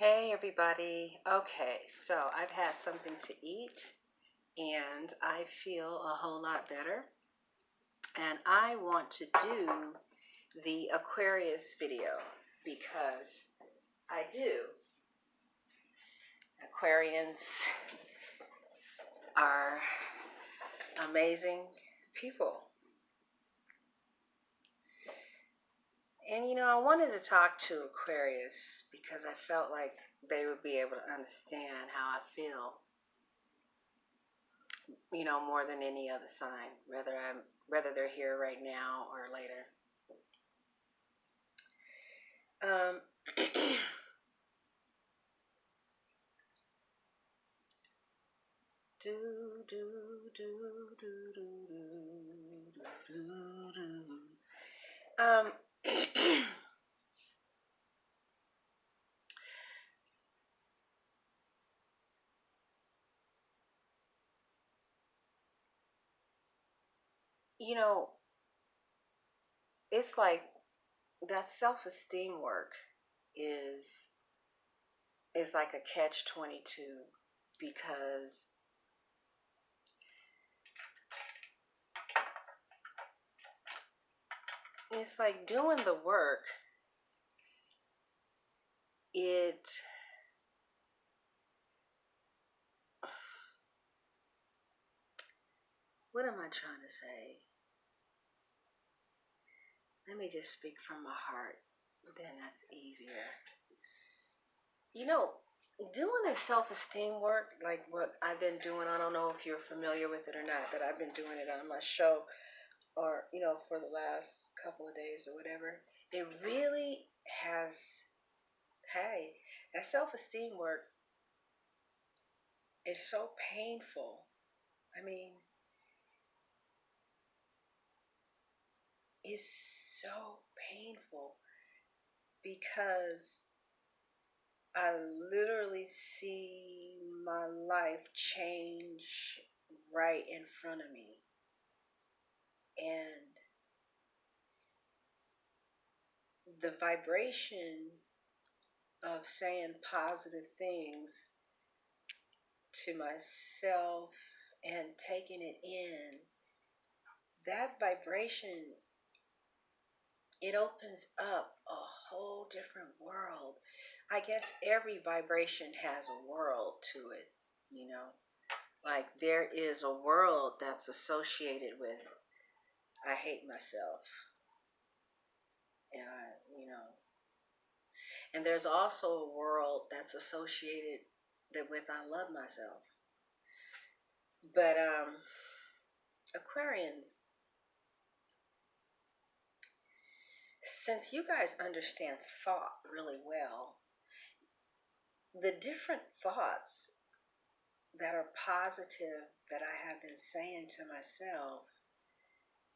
Hey everybody. Okay, so I've had something to eat and I feel a whole lot better. And I want to do the Aquarius video because I do. Aquarians are amazing people. And I wanted to talk to Aquarius because I felt like they would be able to understand how I feel. More than any other sign, whether they're here right now or later. Do do do do do do do do. You know, it's like that self-esteem work is like a catch-22 because it's like doing the work. What am I trying to say? Let me just speak from my heart. Then that's easier. Doing this self-esteem work, like what I've been doing, I don't know if you're familiar with it or not, that I've been doing it on my show or, for the last couple of days or whatever. It really has, hey, that self-esteem work is so painful. I mean, it's so painful because I literally see my life change right in front of me. And the vibration of saying positive things to myself and taking it in, that vibration, it opens up a whole different world. I guess every vibration has a world to it, like there is a world that's associated with I hate myself. And there's also a world that's associated with I love myself. But Aquarians, since you guys understand thought really well, the different thoughts that are positive that I have been saying to myself,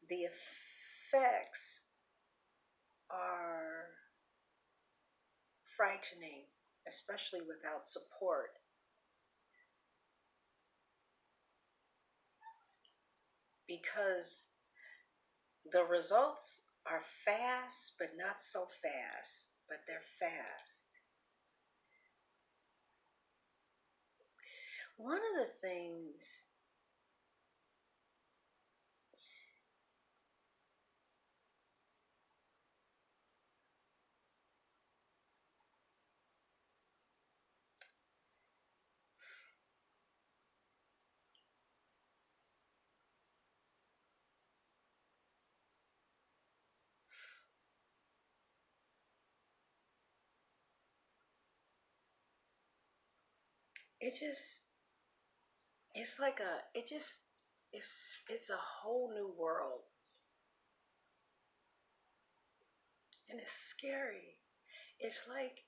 the effects are frightening, especially without support. Because the results are fast, but not so fast, but they're fast. One of the things it's like it's a whole new world. And it's scary. It's like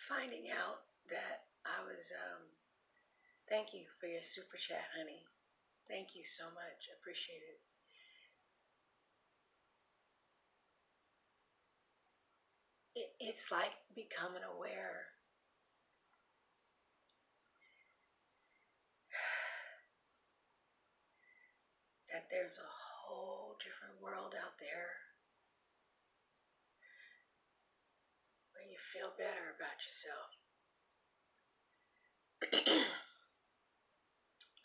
finding out that I was thank you for your super chat, honey. Thank you so much. Appreciate it. It's like becoming aware that there's a whole different world out there feel better about yourself.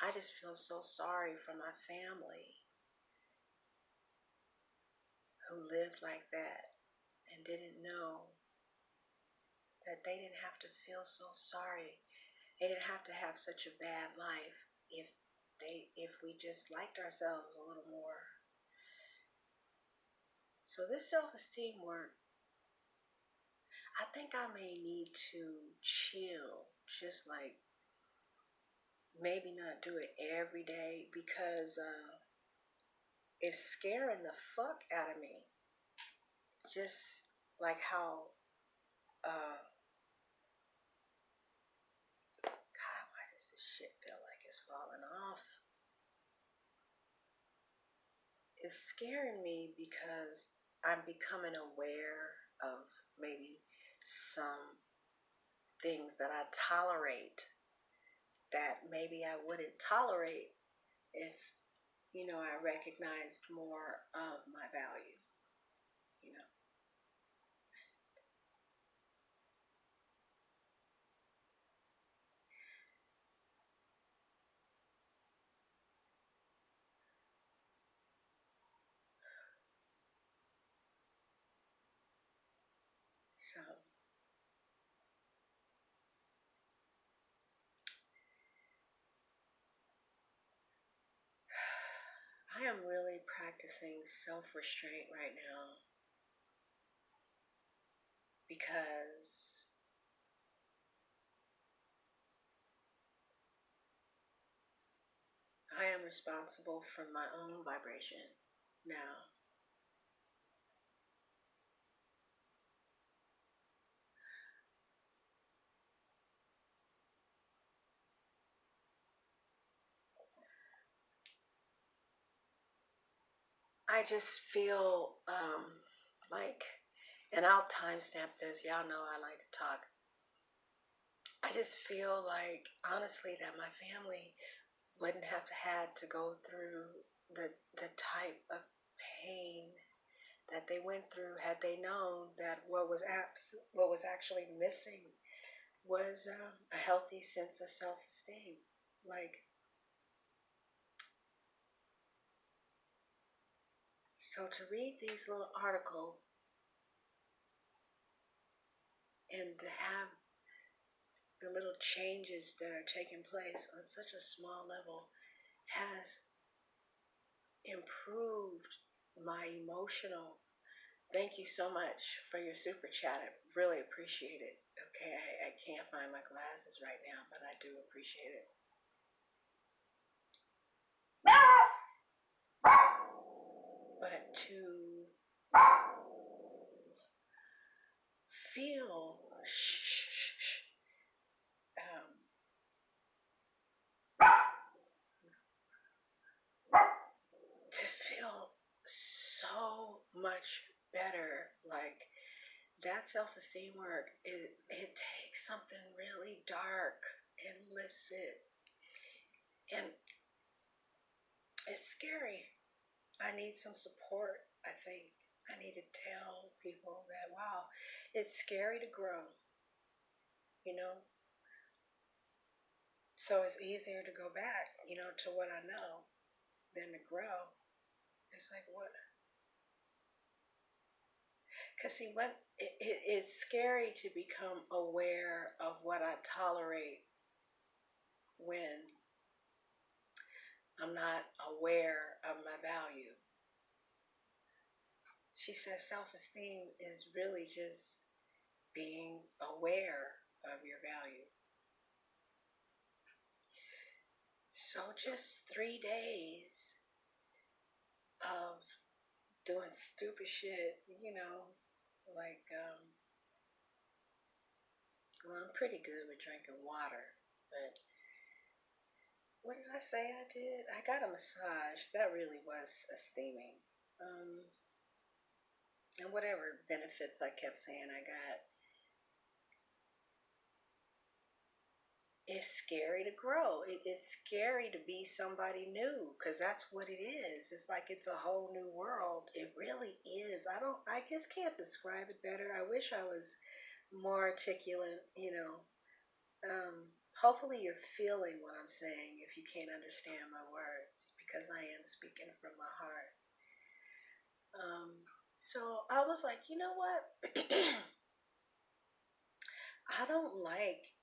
I just feel so sorry for my family who lived like that and didn't know that they didn't have to feel so sorry. They didn't have to have such a bad life if we just liked ourselves a little more. So this self-esteem work, I think I may need to chill, just like maybe not do it every day because it's scaring the fuck out of me. Just like how, God, why does this shit feel like it's falling off? It's scaring me because I'm becoming aware of maybe some things that I tolerate that maybe I wouldn't tolerate if, I recognized more of my value, you know. So I am really practicing self-restraint right now because I am responsible for my own vibration now. I just feel like, and I'll timestamp this, y'all know I like to talk. I just feel like, honestly, that my family wouldn't have had to go through the type of pain that they went through had they known that what was actually missing was a healthy sense of self-esteem. Like, so to read these little articles and to have the little changes that are taking place on such a small level has improved my emotional. Thank you so much for your super chat. I really appreciate it. Okay, I can't find my glasses right now, but I do appreciate it. But to feel, um, to feel so much better, like that self-esteem work, it takes something really dark and lifts it. And it's scary. I need some support, I think. I need to tell people that, wow, it's scary to grow, you know? So it's easier to go back, to what I know than to grow. It's like, what? Because see, it's scary to become aware of what I tolerate when I'm not aware of my value. She says self-esteem is really just being aware of your value. So just 3 days of doing stupid shit, like, well, I'm pretty good with drinking water, but what did I say I did? I got a massage. That really was esteeming. And whatever benefits I kept saying I got. It's scary to grow. It's scary to be somebody new because that's what it is. It's like it's a whole new world. It really is. I just can't describe it better. I wish I was more articulate, hopefully you're feeling what I'm saying if you can't understand my words, because I am speaking from my heart. So I was like, you know what? I don't like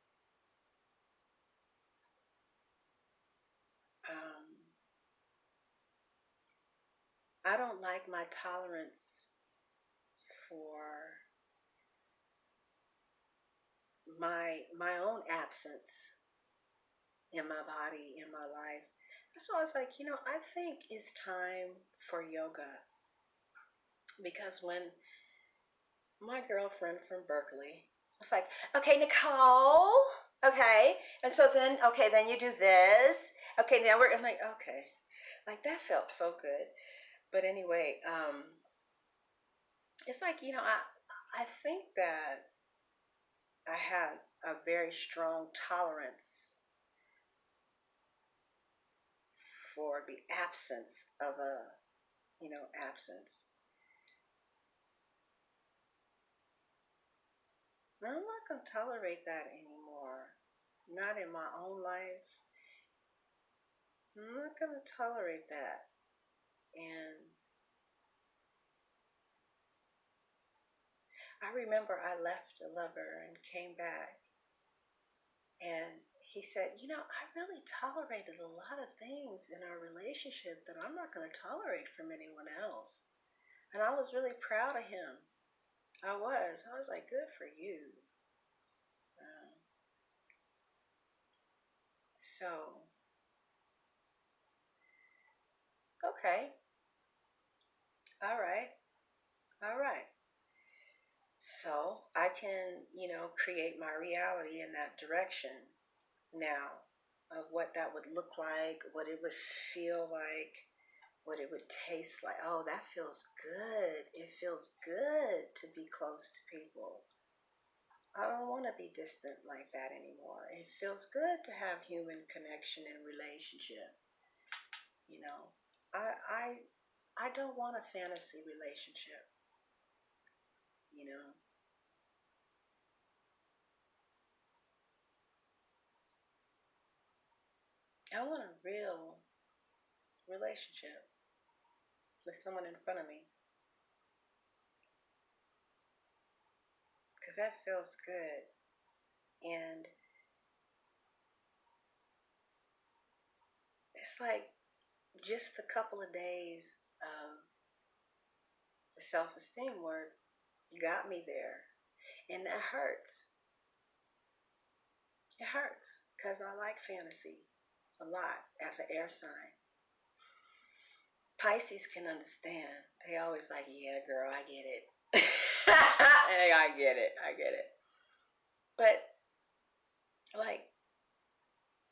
um, I don't like my tolerance for my own absence in my body, in my life. So I was like, I think it's time for yoga, because when my girlfriend from Berkeley was like, okay, Nicole, okay, and so then, okay, then you do this, okay, now I'm like, okay, like that felt so good. But anyway, it's like, I think that I had a very strong tolerance for the absence of absence. I'm not going to tolerate that anymore. Not in my own life. I'm not going to tolerate that. And I remember I left a lover and came back, and he said, I really tolerated a lot of things in our relationship that I'm not going to tolerate from anyone else. And I was really proud of him. I was like, good for you. Um, so, okay. All right. All right. So I can, create my reality in that direction now, of what that would look like, what it would feel like, what it would taste like. Oh, that feels good. It feels good to be close to people. I don't want to be distant like that anymore. It feels good to have human connection and relationship. You know, I I I don't want a fantasy relationship. You know, I want a real relationship with someone in front of me, because that feels good. And it's like just a couple of days of the self-esteem work got me there, and that hurts. It hurts because I like fantasy a lot as an air sign. Pisces can understand. They always like, yeah, girl, I get it. Hey, I get it. I get it. But like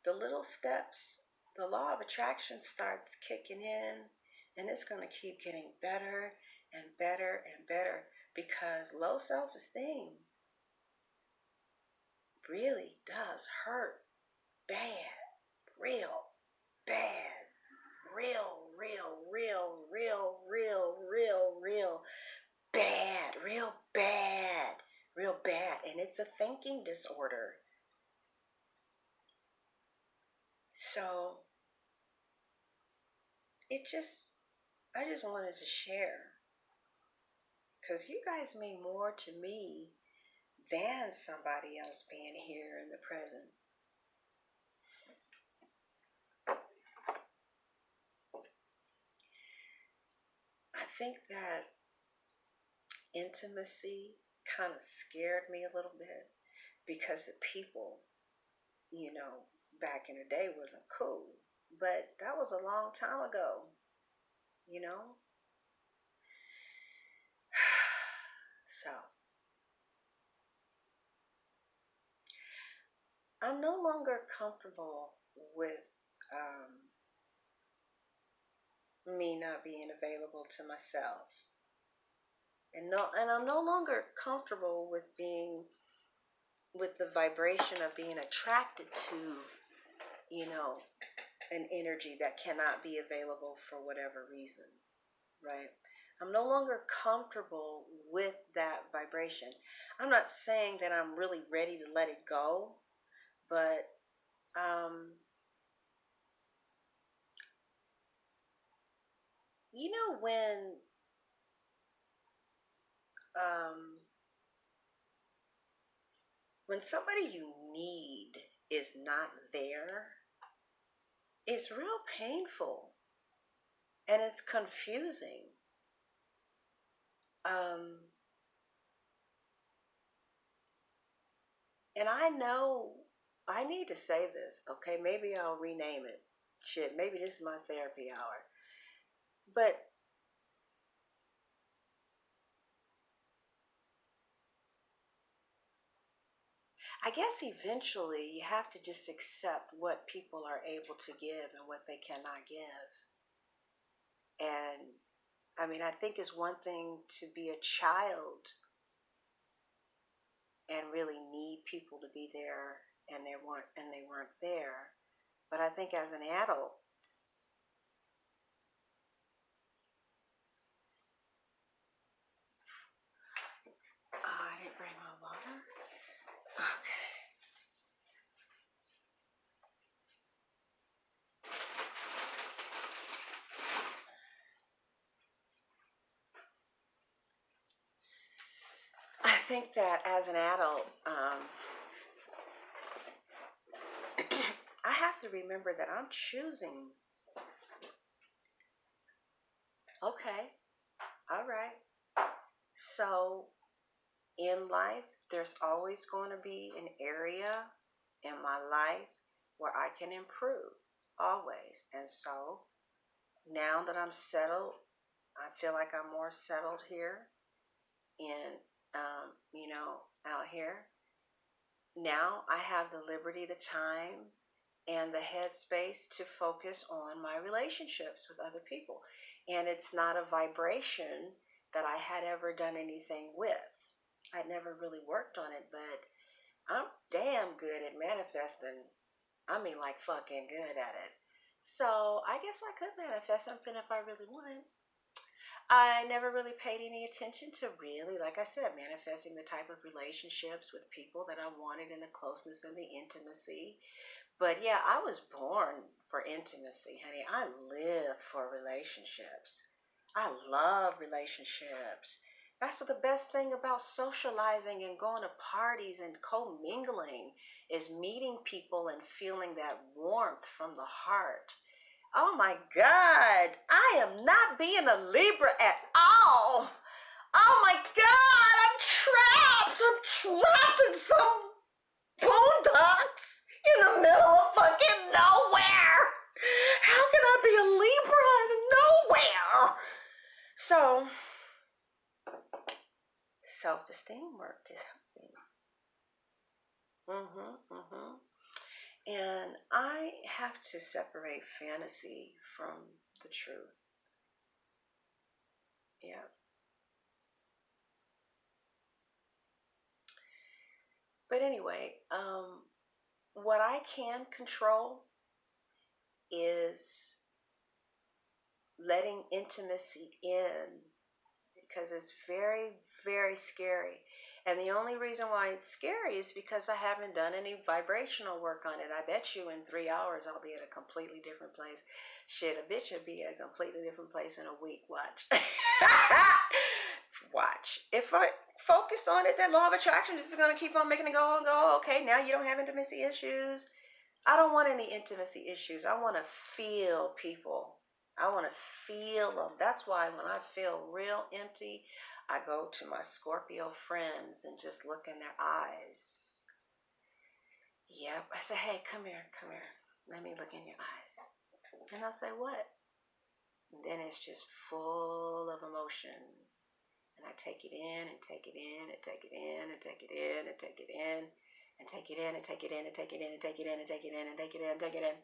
the little steps, the law of attraction starts kicking in, and it's going to keep getting better and better and better, because low self esteem really does hurt bad, real bad, real bad, real bad. And it's a thinking disorder. So I just wanted to share, because you guys mean more to me than somebody else being here in the present. I think that intimacy kind of scared me a little bit, because the people, you know, back in the day wasn't cool. But that was a long time ago, you know? So I'm no longer comfortable with me not being available to myself. And I'm no longer comfortable with being with the vibration of being attracted to, you know, an energy that cannot be available for whatever reason, right? I'm no longer comfortable with that vibration. I'm not saying that I'm really ready to let it go, but you know um, when somebody you need is not there, it's real painful and it's confusing. Um, and I know I need to say this, okay? Maybe I'll rename it. Shit, maybe this is my therapy hour. But I guess eventually you have to just accept what people are able to give and what they cannot give. And I mean, I think it's one thing to be a child and really need people to be there and they weren't there. But I think as an adult, oh, I didn't bring my water. Okay. I think that as an adult, I have to remember that I'm choosing. Okay, all right. So in life, there's always going to be an area in my life where I can improve, always. And so now that I'm settled, I feel like I'm more settled here in, out here. Now I have the liberty, the time, and the headspace to focus on my relationships with other people. And it's not a vibration that I had ever done anything with. I'd never really worked on it, but I'm damn good at manifesting. I mean, like fucking good at it. So I guess I could manifest something if I really wanted. I never really paid any attention to really, like I said, manifesting the type of relationships with people that I wanted and the closeness and the intimacy. But yeah, I was born for intimacy, honey. I live for relationships. I love relationships. That's what the best thing about socializing and going to parties and co-mingling is meeting people and feeling that warmth from the heart. Oh my God, I am not being a Libra at all. Oh my God, I'm trapped. I'm trapped in some boondocks in the middle of fucking nowhere. How can I be a Libra in nowhere? So, self-esteem work is helping. And I have to separate fantasy from the truth. Yeah. But anyway, what I can control is letting intimacy in because it's very, very scary. And the only reason why it's scary is because I haven't done any vibrational work on it. I bet you in 3 hours I'll be at a completely different place. Shit, a bitch would be at a completely different place in a week. Watch. Watch. If I focus on it, that law of attraction is going to keep on making it go and go. Okay, now you don't have intimacy issues. I don't want any intimacy issues. I want to feel people. I want to feel them. That's why when I feel real empty, I go to my Scorpio friends and just look in their eyes. Yep. I say, hey, come here, come here. Let me look in your eyes. And they'll say, what? And then it's just full of emotion. And I take it in and take it in and take it in and take it in and take it in and take it in and take it in and take it in and take it in and take it in and take it in and take it in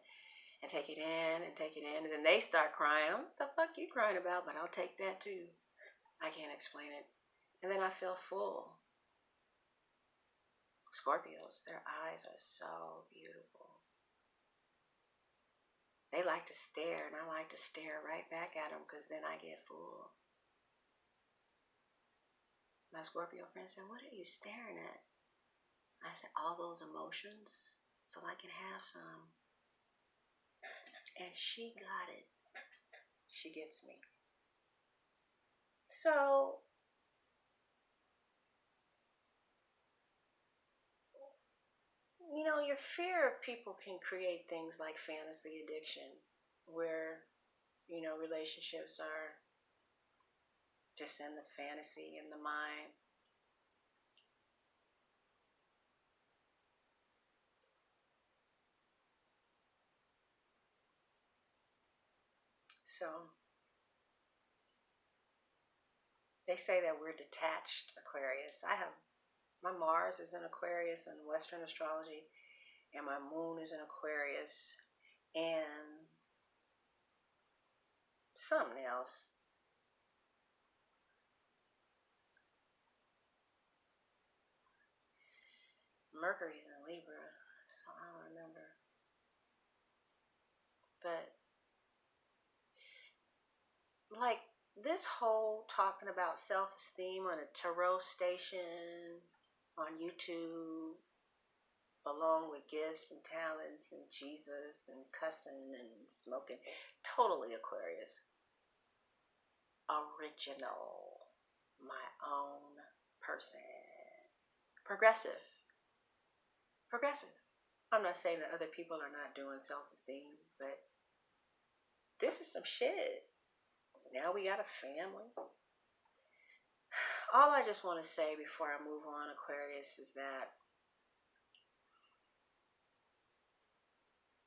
and take it in and take it in. And then they start crying. What the fuck you crying about? But I'll take that too. I can't explain it. And then I feel full. Scorpios, their eyes are so beautiful. They like to stare, and I like to stare right back at them because then I get full. My Scorpio friend said, "What are you staring at?" I said, "All those emotions, so I can have some." And she got it. She gets me. So, your fear of people can create things like fantasy addiction, where, relationships are just in the fantasy, in the mind. So, they say that we're detached Aquarius. My Mars is in Aquarius in Western astrology, and my moon is in Aquarius, and something else. Mercury's in Libra, so I don't remember. But like this whole talking about self-esteem on a tarot station on YouTube, along with gifts and talents and Jesus and cussing and smoking, totally Aquarius. Original, my own person. Progressive. Progressive. I'm not saying that other people are not doing self-esteem, but this is some shit. Now we got a family. All I just want to say before I move on, Aquarius, is that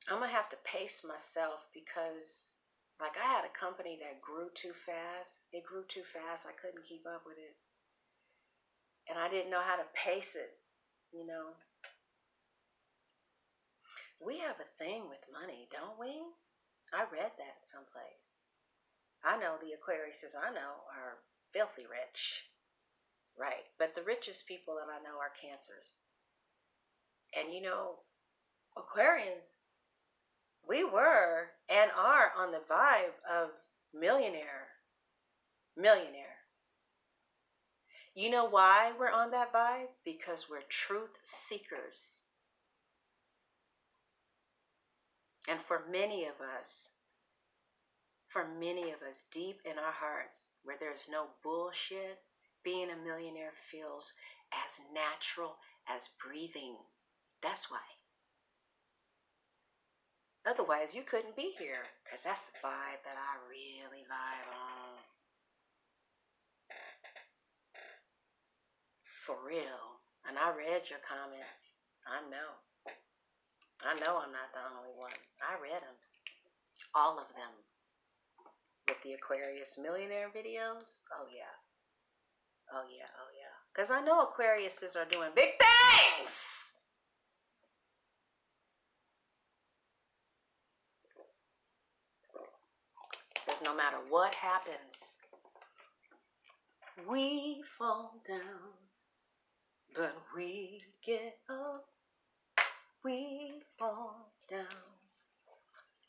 I'm going to have to pace myself because, like, I had a company that grew too fast. It grew too fast. I couldn't keep up with it. And I didn't know how to pace it, you know. We have a thing with money, don't we? I read that someplace. I know the Aquariuses I know are filthy rich. Right. But the richest people that I know are Cancers. And Aquarians, we were and are on the vibe of millionaire. Millionaire. You know why we're on that vibe? Because we're truth seekers. And for many of us, deep in our hearts, where there's no bullshit, being a millionaire feels as natural as breathing. That's why. Otherwise, you couldn't be here, because that's the vibe that I really vibe on. For real. And I read your comments. I know I'm not the only one. I read them. All of them. With the Aquarius millionaire videos. Oh, yeah. Oh, yeah. Oh, yeah. Because I know Aquariuses are doing big things. Because no matter what happens, we fall down, but we get up. We fall down,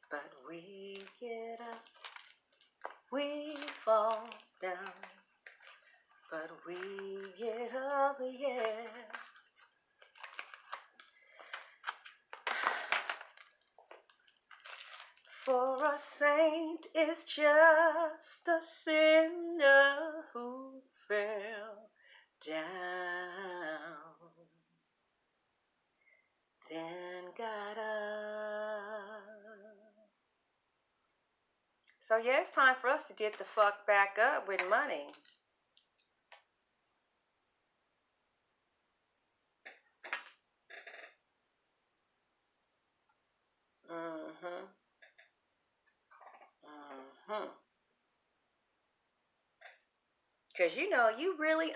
but we get up. We fall down, but we get up, yeah. For a saint is just a sinner who fell down, then got up. So yeah, it's time for us to get the fuck back up with money. Mm-hmm. Mm-hmm. Because you really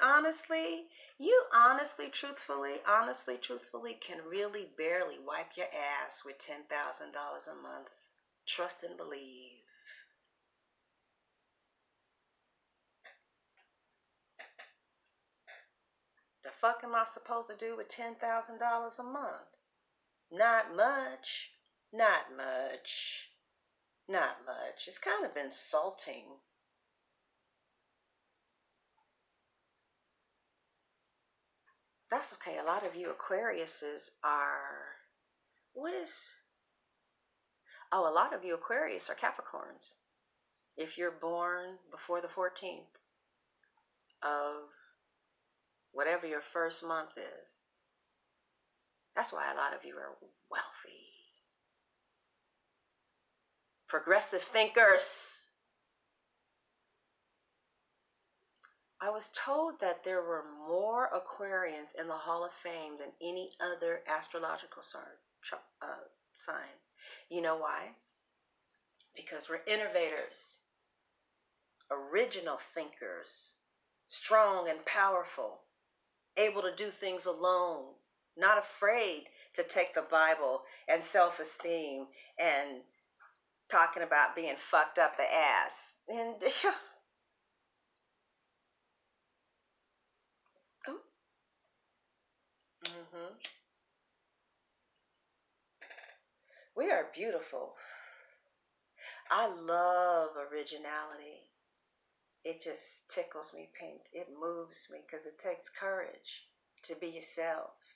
truthfully can really barely wipe your ass with $10,000 a month. Trust and believe. The fuck am I supposed to do with $10,000 a month? Not much. Not much. Not much. It's kind of insulting. That's okay. A lot of you Aquariuses are, what is, oh, a lot of you Aquarius are Capricorns. If you're born before the 14th of whatever your first month is, that's why a lot of you are wealthy. Progressive thinkers. I was told that there were more Aquarians in the Hall of Fame than any other astrological sign. You know why? Because we're innovators, original thinkers, strong and powerful, able to do things alone, not afraid to take the Bible and self-esteem and talking about being fucked up the ass. And mm-hmm. We are beautiful. I love originality. It just tickles me pink. It moves me because it takes courage to be yourself.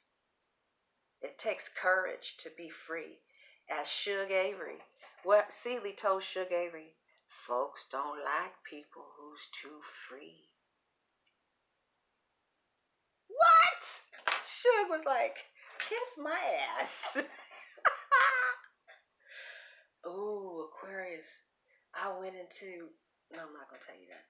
It takes courage to be free. As Suge Avery, what Seeley told Suge Avery, folks don't like people who's too free. What? Suge was like, kiss my ass. Ooh, Aquarius. I went into, no, I'm not going to tell you that.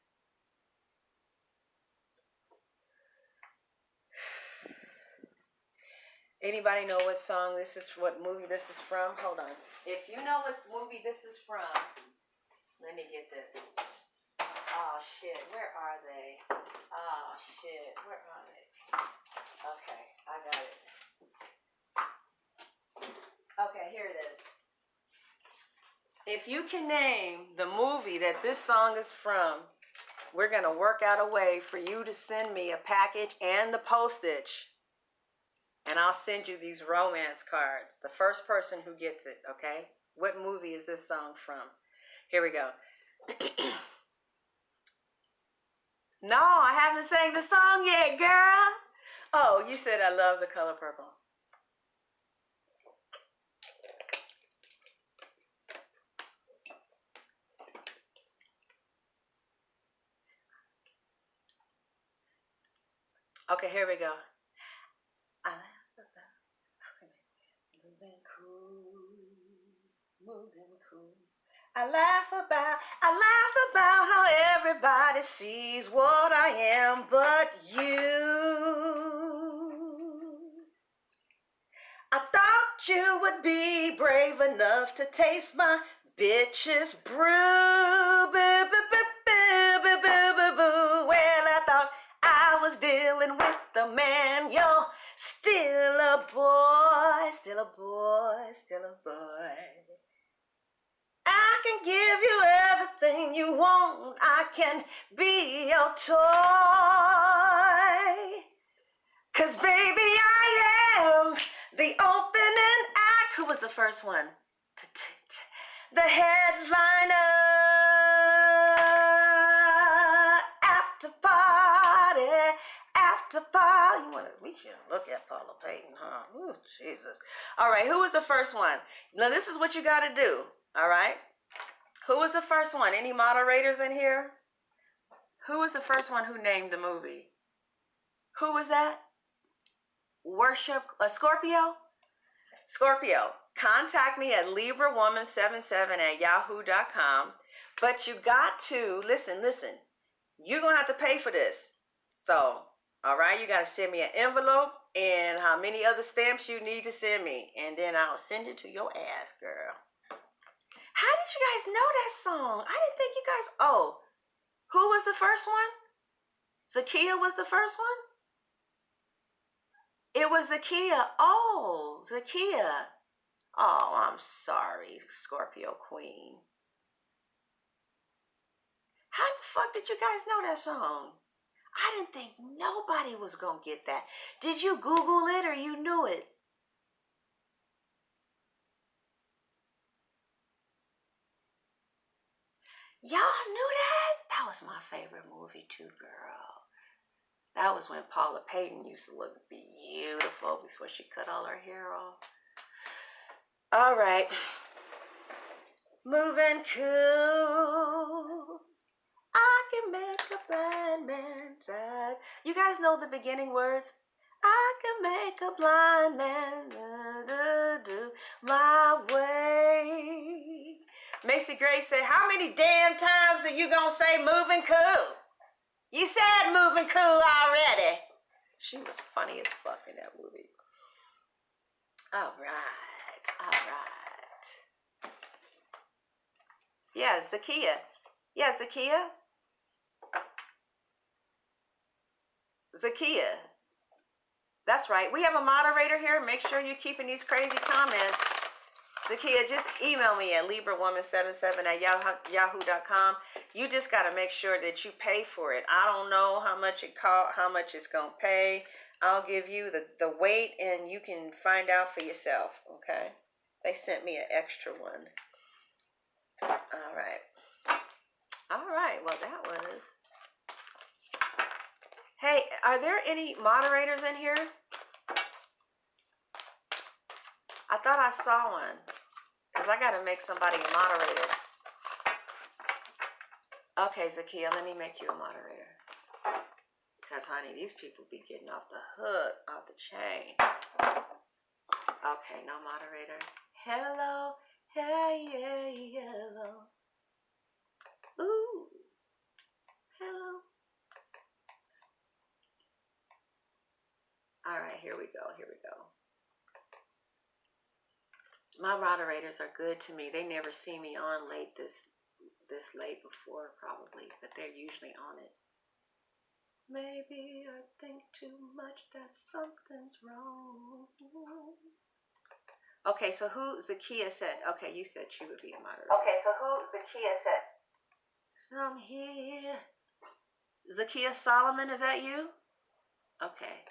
Anybody know what song this is, what movie this is from? Hold on. If you know what movie this is from, let me get this. Oh, shit. Where are they? Oh, shit. Where are they? Okay, I got it. Okay, here it is. If you can name the movie that this song is from, we're going to work out a way for you to send me a package and the postage. And I'll send you these romance cards. The first person who gets it, okay? What movie is this song from? Here we go. No, I haven't sang the song yet, girl. Oh, you said I love the color purple. Okay, here we go. I laugh about moving cool. I laugh about how everybody sees what I am but you. I thought you would be brave enough to taste my bitch's brew. Boo, boo, boo, boo, boo, boo, boo, boo. Well, I thought I was dealing with the man. You're still a boy, still a boy, still a boy. I can give you everything you want. I can be your toy. 'Cause baby, I am the opening act. Who was the first one? The headliner. After party. After party. We should look at Paula Payton, huh? Ooh, Jesus. All right, who was the first one? Now, this is what you got to do. All right? Who was the first one? Any moderators in here? Who was the first one who named the movie? Who was that? Worship Scorpio? Scorpio, contact me at librawoman77@yahoo.com. But you got to, listen, you're going to have to pay for this. So, all right, you got to send me an envelope and how many other stamps you need to send me. And then I'll send it to your ass, girl. How did you guys know that song? I didn't think you guys, oh, who was the first one? Zakiya was the first one? It was Zakiya. Oh, Zakiya. Oh, I'm sorry, Scorpio Queen. How the fuck did you guys know that song? I didn't think nobody was going to get that. Did you Google it or you knew it? Y'all knew that? That was my favorite movie too, girl. That was when Paula Payton used to look beautiful before she cut all her hair off. All right. Moving cool. I can make a blind man sad. You guys know the beginning words? I can make a blind man do my way. Macy Grace said, how many damn times are you gonna say moving cool? You said moving cool already. She was funny as fuck in that movie. All right. Yeah, Zakia. Zakia. That's right. We have a moderator here. Make sure you're keeping these crazy comments. Zakia, just email me at librawoman77@yahoo.com. You just got to make sure that you pay for it. I don't know how much it cost, how much it's going to pay. I'll give you the weight and you can find out for yourself, okay? They sent me an extra one. All right. Well, that was... Hey, are there any moderators in here? I thought I saw one. Because I got to make somebody a moderator. Okay, Zakia, let me make you a moderator. Because, honey, these people be getting off the hook, off the chain. Okay, no moderator. Hello. Hey, hello. Ooh. Hello. All right, here we go. My moderators are good to me. They never see me on late this late before, probably, but they're usually on it. Maybe I think too much that something's wrong. Okay, so who Zakia said? Okay, you said she would be a moderator. Okay, so who Zakia said? So I'm here. Zakia Solomon, is that you? Okay.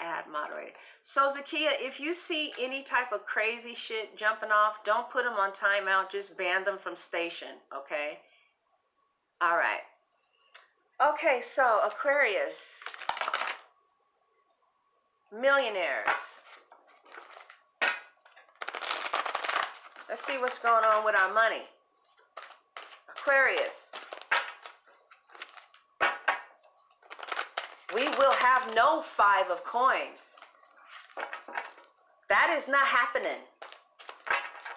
Add moderator. So Zakia, if you see any type of crazy shit jumping off, don't put them on timeout. Just ban them from station, okay? All right. Okay, so Aquarius. Millionaires. Let's see what's going on with our money. Aquarius. We will have no 5 of coins. That is not happening.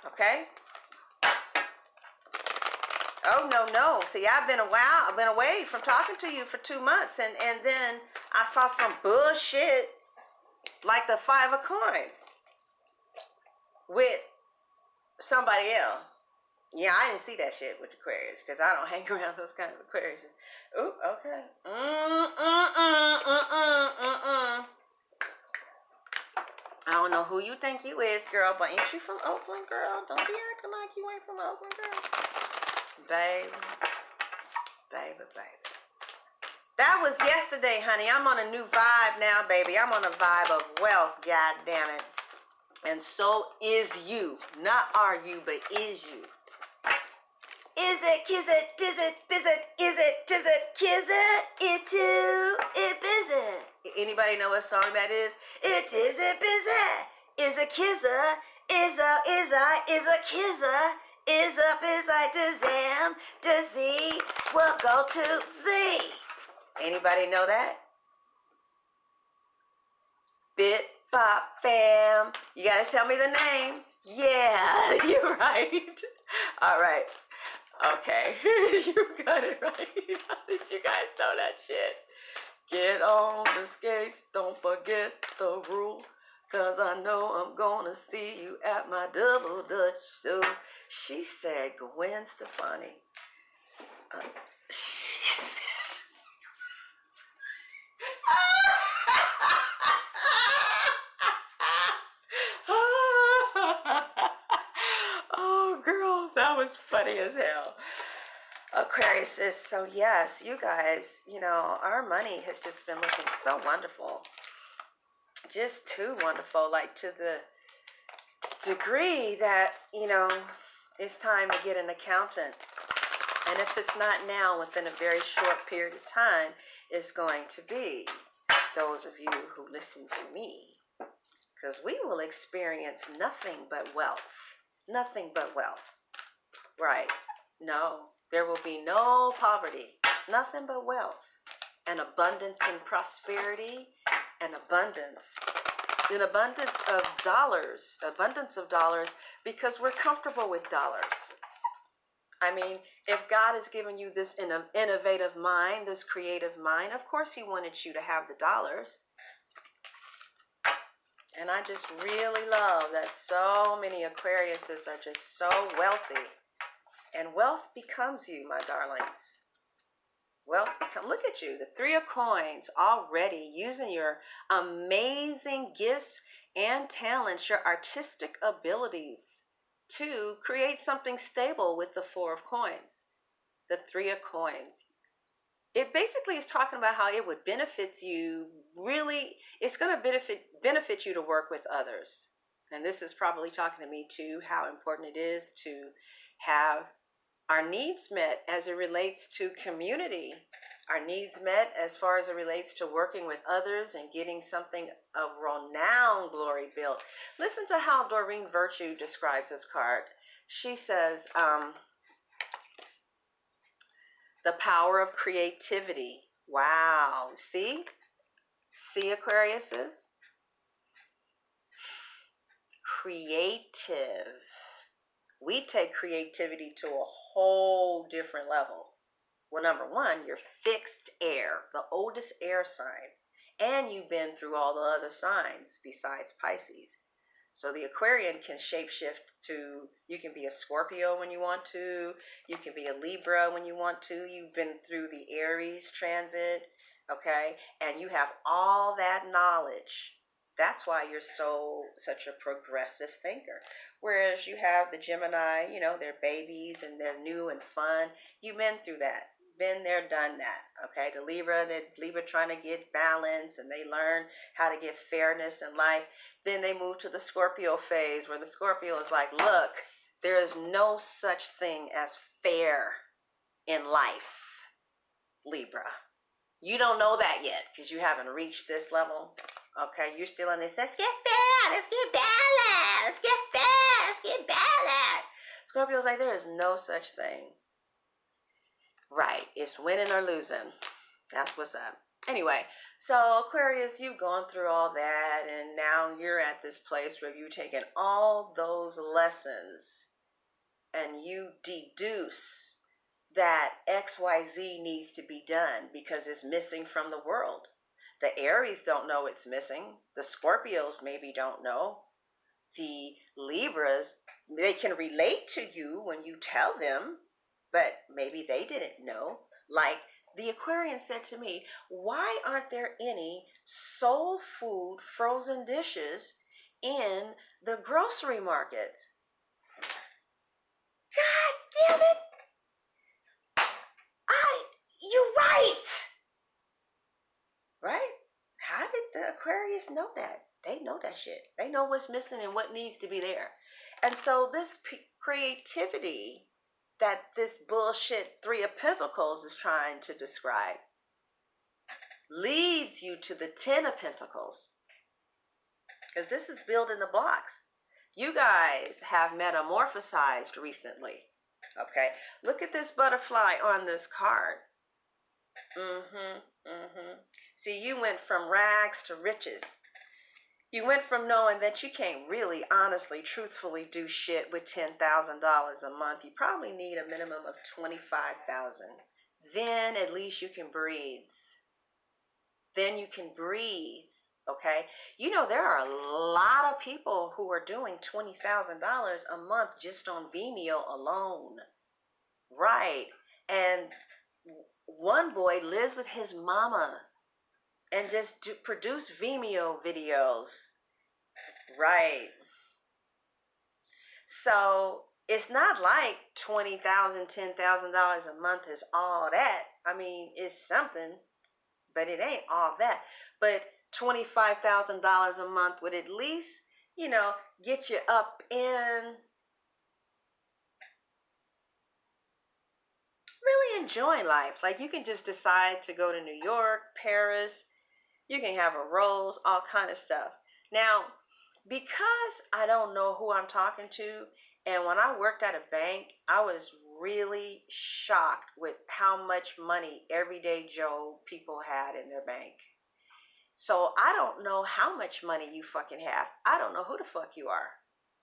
Okay? Oh, no. See, I've been away from talking to you for 2 months, and then I saw some bullshit like the 5 of coins with somebody else. Yeah, I didn't see that shit with Aquarius because I don't hang around those kind of Aquarius. Ooh, okay. I don't know who you think you is, girl, but ain't you from Oakland, girl? Don't be acting like you ain't from Oakland, girl. Baby. That was yesterday, honey. I'm on a new vibe now, baby. I'm on a vibe of wealth, god damn it. And so is you. Not are you, but is you. Is it, kiss it, diz it, biz it, is it, jiz it, kiss it, it too, it biz it. Anybody know what song that is? It is it, biz it, is a kisser, is a kisser, is up, is like to zam, to z, we'll go to z. Anybody know that? Bit, bop, bam. You gotta tell me the name. Yeah, you're right. All right. Okay, you got it right. How did you guys know that shit? Get on the skates, don't forget the rule, 'cause I know I'm gonna see you at my double dutch show. She said Gwen Stefani. She said... Oh, girl, that was funny as hell. Aquarius says, so yes, you guys, our money has just been looking so wonderful. Just too wonderful, like to the degree that, it's time to get an accountant. And if it's not now, within a very short period of time, it's going to be those of you who listen to me. Because we will experience nothing but wealth. Nothing but wealth. Right. No, there will be no poverty. Nothing but wealth. And abundance and prosperity and abundance. An abundance of dollars. Abundance of dollars because we're comfortable with dollars. I mean, if God has given you this innovative mind, this creative mind, of course He wanted you to have the dollars. And I just really love that so many Aquariuses are just so wealthy. And wealth becomes you, my darlings. Wealth becomes, look at you, the Three of Coins, already using your amazing gifts and talents, your artistic abilities to create something stable with the Four of Coins, the Three of Coins. It basically is talking about how it would benefit you, really, it's going to benefit you to work with others. And this is probably talking to me too, how important it is to have our needs met as it relates to community. Our needs met as far as it relates to working with others and getting something of renowned glory built. Listen to how Doreen Virtue describes this card. She says, the power of creativity. Wow. See? See, Aquariuses? Creative. We take creativity to a whole different level. Well, number one, you're fixed air, the oldest air sign. And you've been through all the other signs besides Pisces. So the Aquarian can shapeshift to, you can be a Scorpio when you want to, you can be a Libra when you want to, you've been through the Aries transit, okay? And you have all that knowledge. That's why you're such a progressive thinker. Whereas you have the Gemini, you know, they're babies and they're new and fun. You've been through that. Been there, done that. Okay, the Libra trying to get balance and they learn how to get fairness in life. Then they move to the Scorpio phase where the Scorpio is like, look, there is no such thing as fair in life, Libra. You don't know that yet because you haven't reached this level. Okay, you're still in this, let's get fair, let's get balance, let's get fair, let's get balance. Scorpio's like, there is no such thing. Right, it's winning or losing. That's what's up. Anyway, so Aquarius, you've gone through all that, and now you're at this place where you've taken all those lessons and you deduce that XYZ needs to be done because it's missing from the world. The Aries don't know it's missing. The Scorpios maybe don't know. The Libras, they can relate to you when you tell them, but maybe they didn't know. Like the Aquarian said to me, why aren't there any soul food frozen dishes in the grocery market? God damn it! You're right! Right? How did the Aquarius know that? They know that shit. They know what's missing and what needs to be there. And so this creativity that this bullshit Three of Pentacles is trying to describe leads you to the Ten of Pentacles. Because this is building the blocks. You guys have metamorphosized recently. Okay? Look at this butterfly on this card. See, you went from rags to riches. You went from knowing that you can't really, honestly, truthfully do shit with $10,000 a month. You probably need a minimum of $25,000. Then at least you can breathe. Then you can breathe, okay? You know, there are a lot of people who are doing $20,000 a month just on Vimeo alone. Right. And one boy lives with his mama and just produce Vimeo videos. Right. So it's not like $20,000, $10,000 a month is all that. I mean, it's something, but it ain't all that. But $25,000 a month would at least, you know, get you up in really enjoying life. Like you can just decide to go to New York, Paris, you can have a rose, all kind of stuff. Now, because I don't know who I'm talking to, and when I worked at a bank, I was really shocked with how much money everyday Joe people had in their bank. So I don't know how much money you fucking have. I don't know who the fuck you are.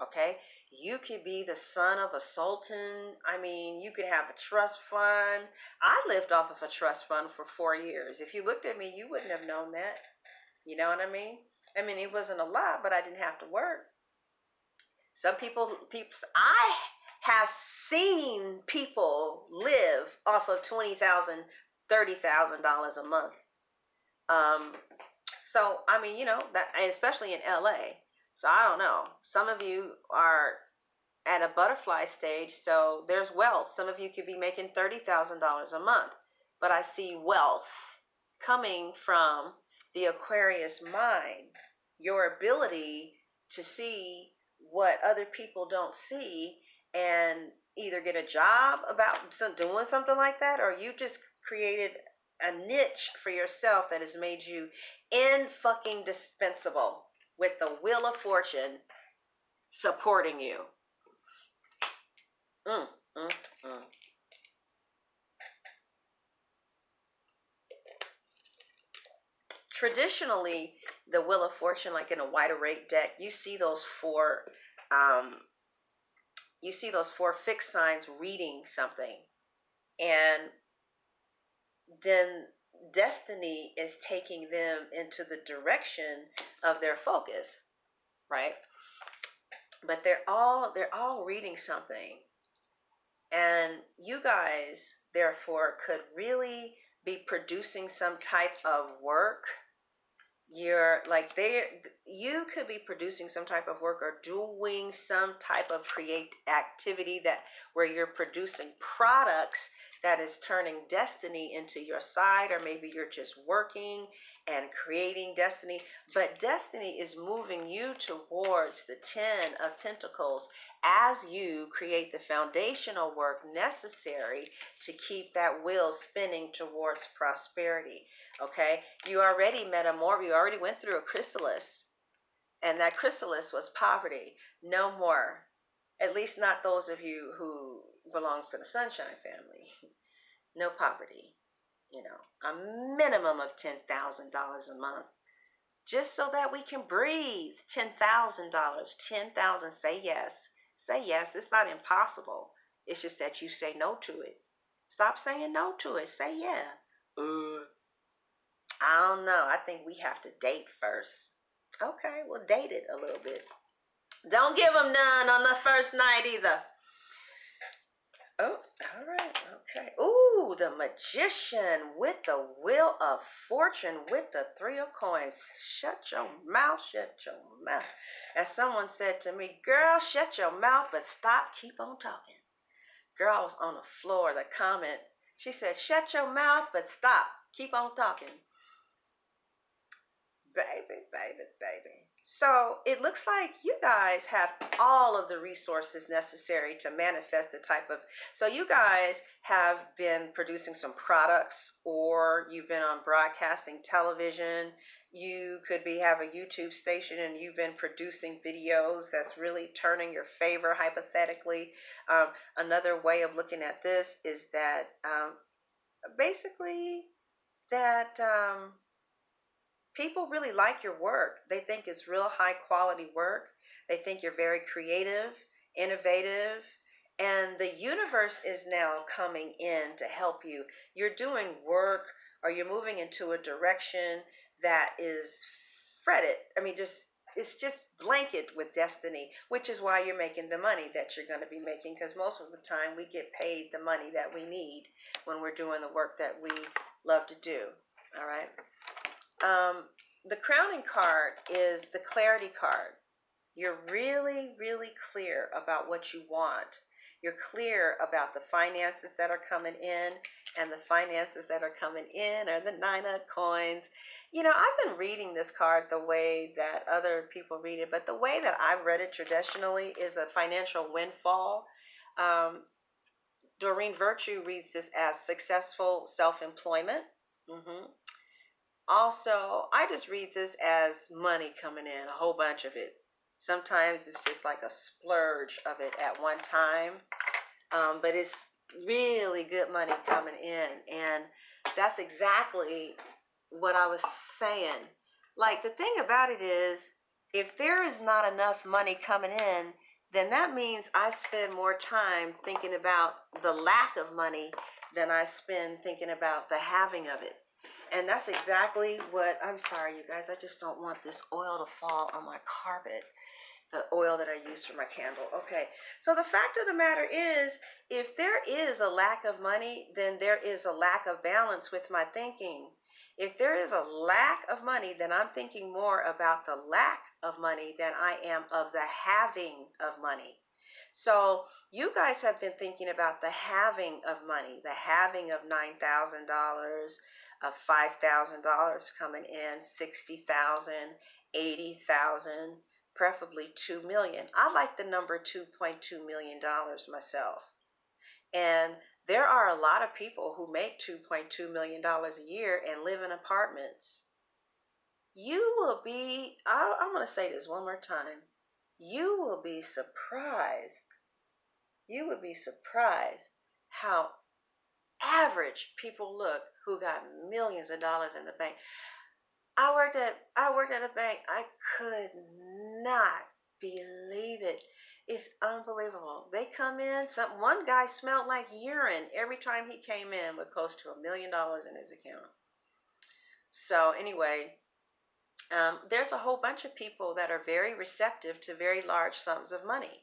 Okay? You could be the son of a sultan. I mean, you could have a trust fund. I lived off of a trust fund for 4 years. If you looked at me, you wouldn't have known that. You know what I mean? I mean, it wasn't a lot, but I didn't have to work. Some people, I have seen people live off of $20,000, $30,000 a month. So I mean, you know that, especially in LA. So I don't know. Some of you are at a butterfly stage, so there's wealth. Some of you could be making $30,000 a month, but I see wealth coming from the Aquarius mind. Your ability to see what other people don't see and either get a job about doing something like that, or you just created a niche for yourself that has made you in fucking dispensable with the wheel of fortune supporting you. Mm, mm, mm. Traditionally, the wheel of fortune, like in a wider rate deck, you see those four fixed signs reading something, and then destiny is taking them into the direction of their focus, right? But they're all reading something, and you guys therefore could really be producing some type of work. You could be producing some type of work or doing some type of create activity that where you're producing products that is turning destiny into your side, or maybe you're just working and creating destiny, but destiny is moving you towards the 10 of Pentacles as you create the foundational work necessary to keep that wheel spinning towards prosperity. Okay, you already you already went through a chrysalis, and that chrysalis was poverty. No more. At least not those of you who belongs to the sunshine family. No poverty. You know, a minimum of $10,000 a month, just so that we can breathe. $10,000, 10,000. Say yes. Say yes. It's not impossible. It's just that you say no to it. Stop saying no to it. Say yeah. I don't know. I think we have to date first. Okay, we'll date it a little bit. Don't give them none on the first night either. Oh, all right. Okay. Ooh, the magician with the wheel of fortune with the 3 of coins. Shut your mouth. Shut your mouth. As someone said to me, girl, shut your mouth, but stop. Keep on talking. Girl, I was on the floor. The comment, she said, shut your mouth, but stop. Keep on talking. Baby. So it looks like you guys have all of the resources necessary to manifest the type of, so you guys have been producing some products, or you've been on broadcasting television. You could have a YouTube station and you've been producing videos that's really turning your favor, hypothetically. Another way of looking at this is that basically that people really like your work. They think it's real high quality work. They think you're very creative, innovative, and the universe is now coming in to help you. You're doing work, or you're moving into a direction that is fretted. I mean, it's just blanket with destiny, which is why you're making the money that you're going to be making, because most of the time we get paid the money that we need when we're doing the work that we love to do. All right. The crowning card is the clarity card. You're really, really clear about what you want. You're clear about the finances that are coming in, and the finances that are coming in are the 9 of coins. You know, I've been reading this card the way that other people read it, but the way that I've read it traditionally is a financial windfall. Doreen Virtue reads this as successful self-employment. Also, I just read this as money coming in, a whole bunch of it. Sometimes it's just like a splurge of it at one time, but it's really good money coming in. And that's exactly what I was saying. Like, the thing about it is, if there is not enough money coming in, then that means I spend more time thinking about the lack of money than I spend thinking about the having of it. And that's exactly what, I'm sorry, you guys, I just don't want this oil to fall on my carpet. The oil that I use for my candle. Okay, so the fact of the matter is, if there is a lack of money, then there is a lack of balance with my thinking. If there is a lack of money, then I'm thinking more about the lack of money than I am of the having of money. So you guys have been thinking about the having of money, the having of $9,000, of $5,000 coming in, 60,000, 80,000, preferably 2 million. I like the number $2.2 million myself. And there are a lot of people who make $2.2 million a year and live in apartments. You will be, I'm going to say this one more time. You will be surprised. You would be surprised how average people look who got millions of dollars in the bank. I worked at a bank. I could not believe it. It's unbelievable. They come in. One guy smelled like urine every time he came in with close to $1 million in his account. So anyway, there's a whole bunch of people that are very receptive to very large sums of money,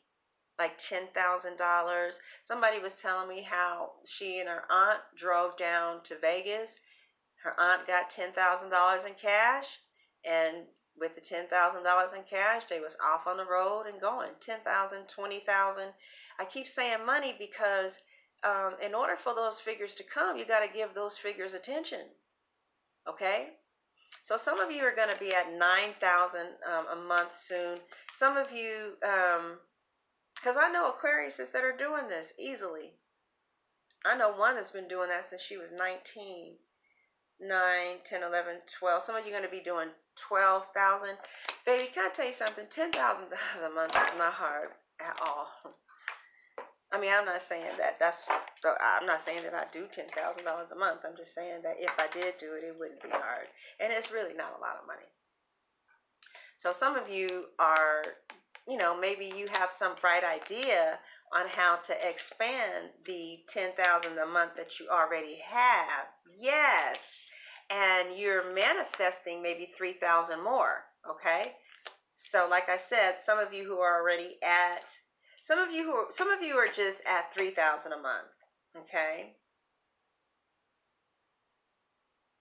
like $10,000. Somebody was telling me how she and her aunt drove down to Vegas. Her aunt got $10,000 in cash, and with the $10,000 in cash, they was off on the road and going. 10,000, 20,000. I keep saying money because in order for those figures to come, you got to give those figures attention. Okay? So some of you are going to be at 9,000 a month soon. Some of you, because I know Aquariuses that are doing this easily. I know one that's been doing that since she was 19. 9, 10, 11, 12. Some of you are going to be doing 12,000. Baby, can I tell you something? $10,000 a month is not hard at all. I mean, I'm not saying that I'm not saying that I do $10,000 a month. I'm just saying that if I did do it, it wouldn't be hard. And it's really not a lot of money. So some of you are, maybe you have some bright idea on how to expand the 10,000 a month that you already have. Yes. And you're manifesting maybe 3,000 more. Okay. So like I said, some of you are just at 3,000 a month. Okay.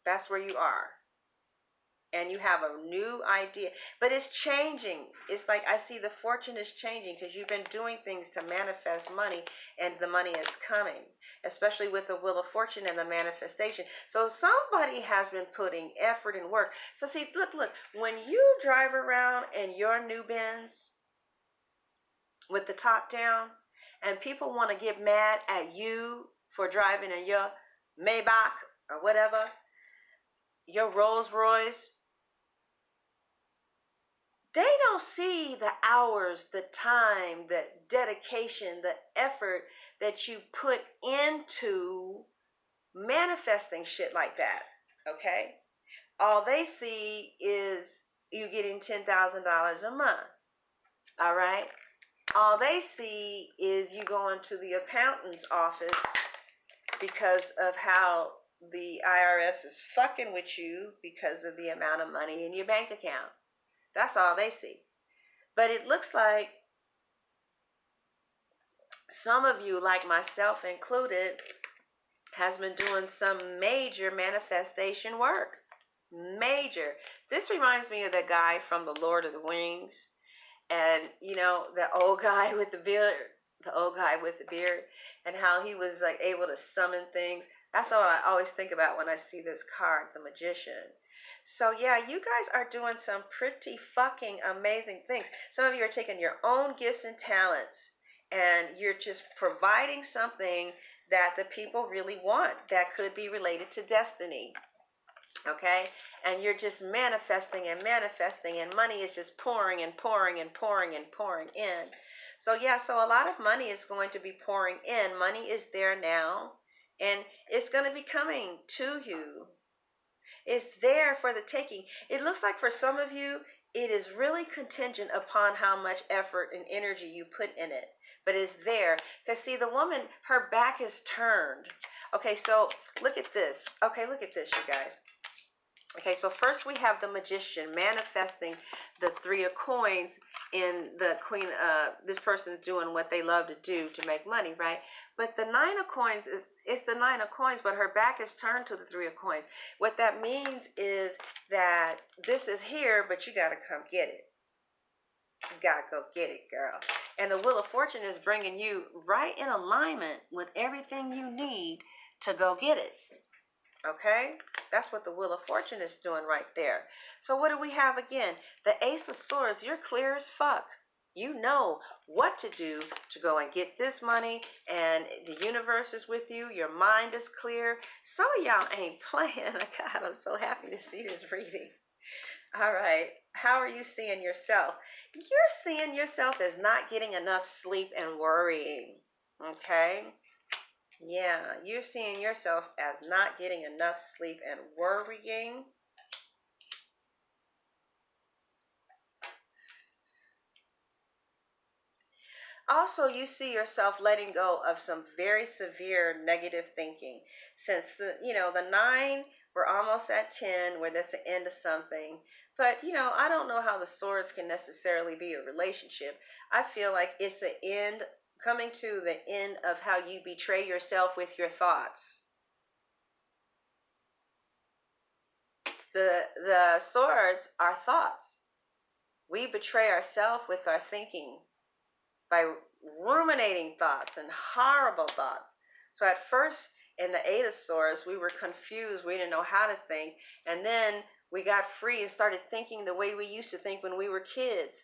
That's where you are. And you have a new idea, but it's changing. It's like I see the fortune is changing because you've been doing things to manifest money, and the money is coming, especially with the Wheel of Fortune and the manifestation. So somebody has been putting effort and work. So see, look, when you drive around in your new Benz with the top down, and people want to get mad at you for driving in your Maybach or whatever, your Rolls Royce, they don't see the hours, the time, the dedication, the effort that you put into manifesting shit like that. Okay? All they see is you getting $10,000 a month. All right? All they see is you going to the accountant's office because of how the IRS is fucking with you because of the amount of money in your bank account. That's all they see. But it looks like some of you, like myself included, has been doing some major manifestation work. Major. This reminds me of the guy from The Lord of the Rings. And, the old guy with the beard. And how he was like able to summon things. That's all I always think about when I see this card, the Magician. So yeah, you guys are doing some pretty fucking amazing things. Some of you are taking your own gifts and talents, and you're just providing something that the people really want that could be related to destiny. Okay, and you're just manifesting and manifesting, and money is just pouring and pouring and pouring and pouring in. So yeah, so a lot of money is going to be pouring in. Money is there now, and it's going to be coming to you. It's there for the taking. It looks like for some of you, it is really contingent upon how much effort and energy you put in it. But it's there. Because see, the woman, her back is turned. Okay, so look at this. Okay, look at this, you guys. Okay, so first we have the magician manifesting the three of coins in the queen. This person's doing what they love to do to make money, right? But the nine of coins it's the nine of coins, but her back is turned to the three of coins. What that means is that this is here, but you got to come get it. You got to go get it, girl. And the Wheel of Fortune is bringing you right in alignment with everything you need to go get it. Okay, that's what the Wheel of Fortune is doing right there. So what do we have again? The Ace of Swords. You're clear as fuck. You know what to do to go and get this money, and the universe is with you. Your mind is clear. Some of y'all ain't playing. God, I'm so happy to see this reading. All right, how are you seeing yourself? You're seeing yourself as not getting enough sleep and worrying. Okay. Yeah, you're seeing yourself as not getting enough sleep and worrying. Also, you see yourself letting go of some very severe negative thinking. Since the 9, we're almost at 10, where that's the end of something. But, I don't know how the swords can necessarily be a relationship. I feel like it's the end, coming to the end of how you betray yourself with your thoughts. The swords are thoughts. We betray ourselves with our thinking by ruminating thoughts and horrible thoughts. So at first, in the 8 of Swords, we were confused. We didn't know how to think. And then we got free and started thinking the way we used to think when we were kids.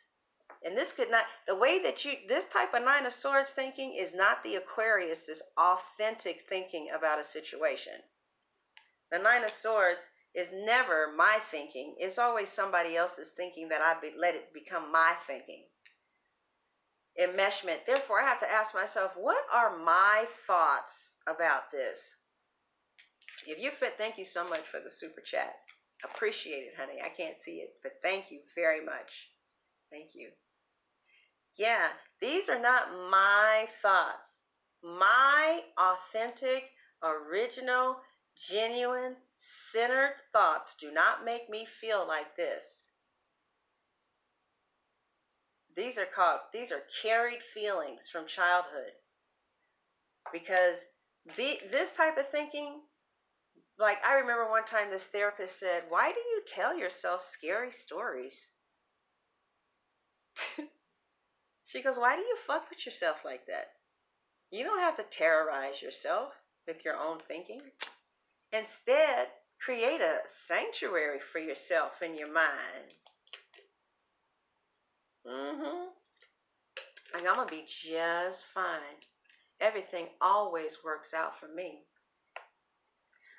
And this type of 9 of Swords thinking is not the Aquarius, this authentic thinking about a situation. The 9 of Swords is never my thinking. It's always somebody else's thinking that let it become my thinking. Enmeshment. Therefore, I have to ask myself, what are my thoughts about this? If you fit, thank you so much for the super chat. Appreciate it, honey. I can't see it, but thank you very much. Thank you. Yeah, these are not my thoughts. My authentic, original, genuine, centered thoughts do not make me feel like this. These are carried feelings from childhood. Because this type of thinking, like I remember one time this therapist said, "Why do you tell yourself scary stories?" She goes, "Why do you fuck with yourself like that? You don't have to terrorize yourself with your own thinking. Instead, create a sanctuary for yourself in your mind." Like, I'm going to be just fine. Everything always works out for me.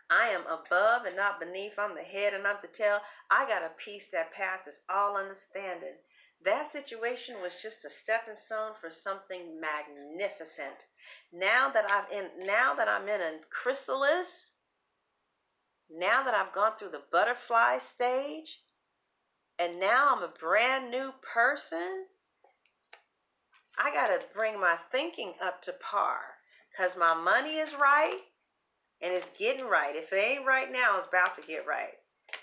I am above and not beneath. I'm the head and not the tail. I got a peace that passes all understanding. That situation was just a stepping stone for something magnificent. Now that I'm in a chrysalis, now that I've gone through the butterfly stage, and now I'm a brand new person, I got to bring my thinking up to par, because my money is right. And it's getting right. If it ain't right now, it's about to get right.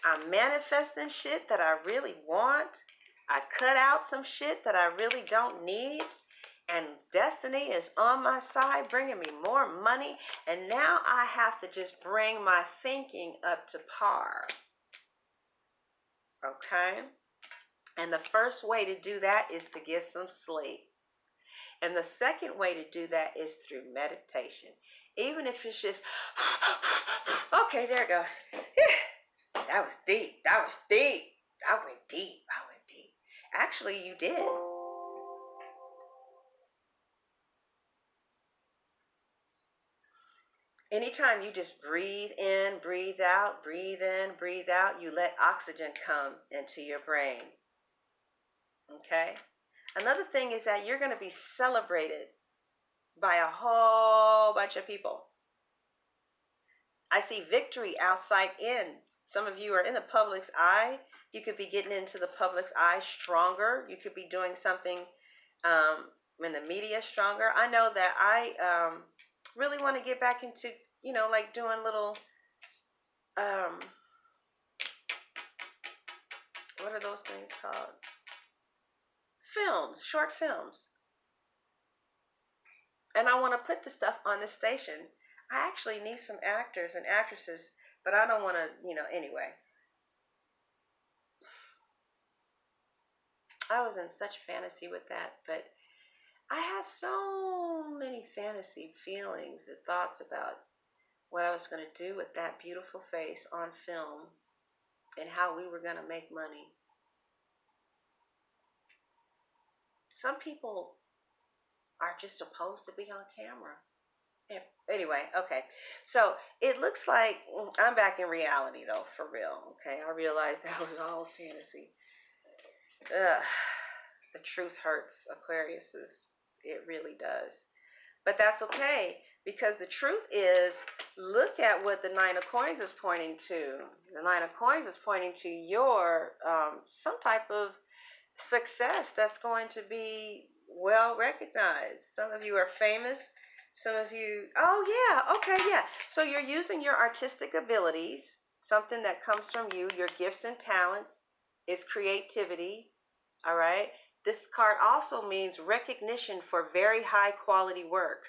I'm manifesting shit that I really want. I cut out some shit that I really don't need. And destiny is on my side, bringing me more money. And now I have to just bring my thinking up to par. Okay? And the first way to do that is to get some sleep. And the second way to do that is through meditation. Even if it's just, okay, there it goes. That was deep. That was deep. I went deep. Actually, you did. Anytime you just breathe in, breathe out, breathe in, breathe out, you let oxygen come into your brain. Okay? Another thing is that you're going to be celebrated by a whole bunch of people. I see victory outside in. Some of you are in the public's eye. You could be getting into the public's eye stronger. You could be doing something in the media stronger. I know that I really want to get back into, like doing little, what are those things called? Films, short films. And I want to put the stuff on the station. I actually need some actors and actresses, but I don't want to, anyway. I was in such fantasy with that, but I had so many fantasy feelings and thoughts about what I was going to do with that beautiful face on film and how we were going to make money. Some people are just supposed to be on camera. Anyway, okay. So it looks like I'm back in reality, though, for real. Okay, I realized that was all fantasy. Ugh, the truth hurts, Aquarius. It really does. But that's okay, because the truth is, look at what the Nine of Coins is pointing to. The Nine of Coins is pointing to your some type of success that's going to be well recognized. Some of you are famous. Some of you, oh yeah, okay, yeah. So you're using your artistic abilities, something that comes from you, your gifts and talents is creativity, all right? This card also means recognition for very high quality work.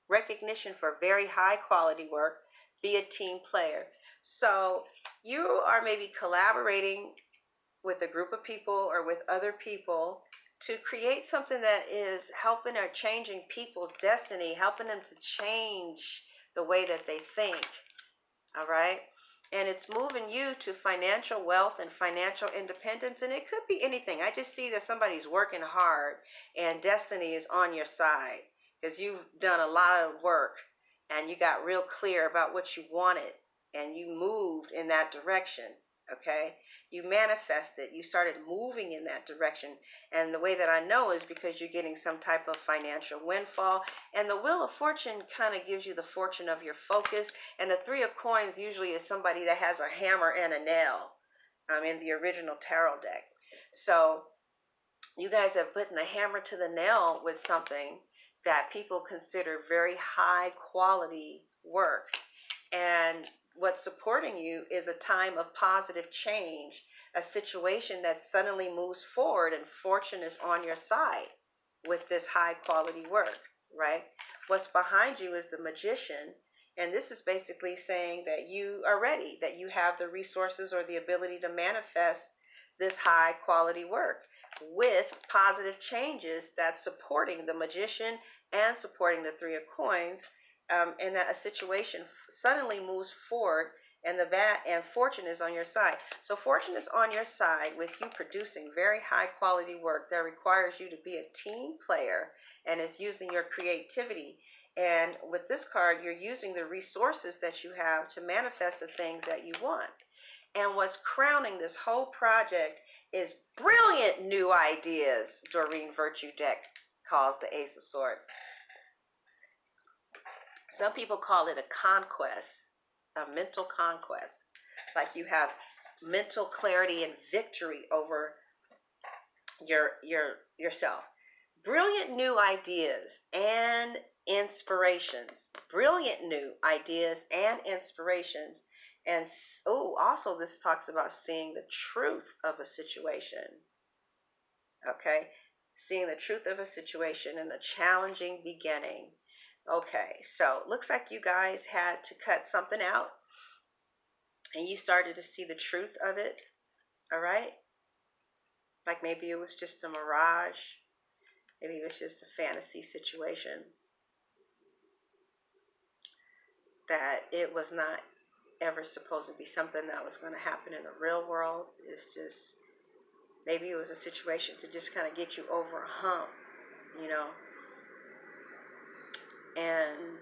Recognition for very high quality work. Be a team player. So you are maybe collaborating with a group of people or with other people to create something that is helping or changing people's destiny, helping them to change the way that they think. All right? And it's moving you to financial wealth and financial independence. And it could be anything. I just see that somebody's working hard and destiny is on your side because you've done a lot of work and you got real clear about what you wanted and you moved in that direction. Okay, you manifested, you started moving in that direction. And the way that I know is because you're getting some type of financial windfall. And the Wheel of Fortune kind of gives you the fortune of your focus. And the Three of Coins usually is somebody that has a hammer and a nail in the original tarot deck. So you guys are putting the hammer to the nail with something that people consider very high quality work. And what's supporting you is a time of positive change, a situation that suddenly moves forward and fortune is on your side with this high quality work, right? What's behind you is the Magician. And this is basically saying that you are ready, that you have the resources or the ability to manifest this high quality work with positive changes that's supporting the Magician and supporting the Three of Coins. And that a situation suddenly moves forward and and fortune is on your side. So fortune is on your side with you producing very high quality work that requires you to be a team player and is using your creativity. And with this card, you're using the resources that you have to manifest the things that you want. And what's crowning this whole project is brilliant new ideas. Doreen Virtue deck calls the Ace of Swords. Some people call it a conquest, a mental conquest. Like you have mental clarity and victory over yourself. Brilliant new ideas and inspirations. Brilliant new ideas and inspirations. And also this talks about seeing the truth of a situation. Okay? Seeing the truth of a situation and a challenging beginning. Okay, so looks like you guys had to cut something out and you started to see the truth of it, all right? Like maybe it was just a mirage, maybe it was just a fantasy situation, that it was not ever supposed to be something that was going to happen in the real world. It's just, maybe it was a situation to just kind of get you over a hump, you know? And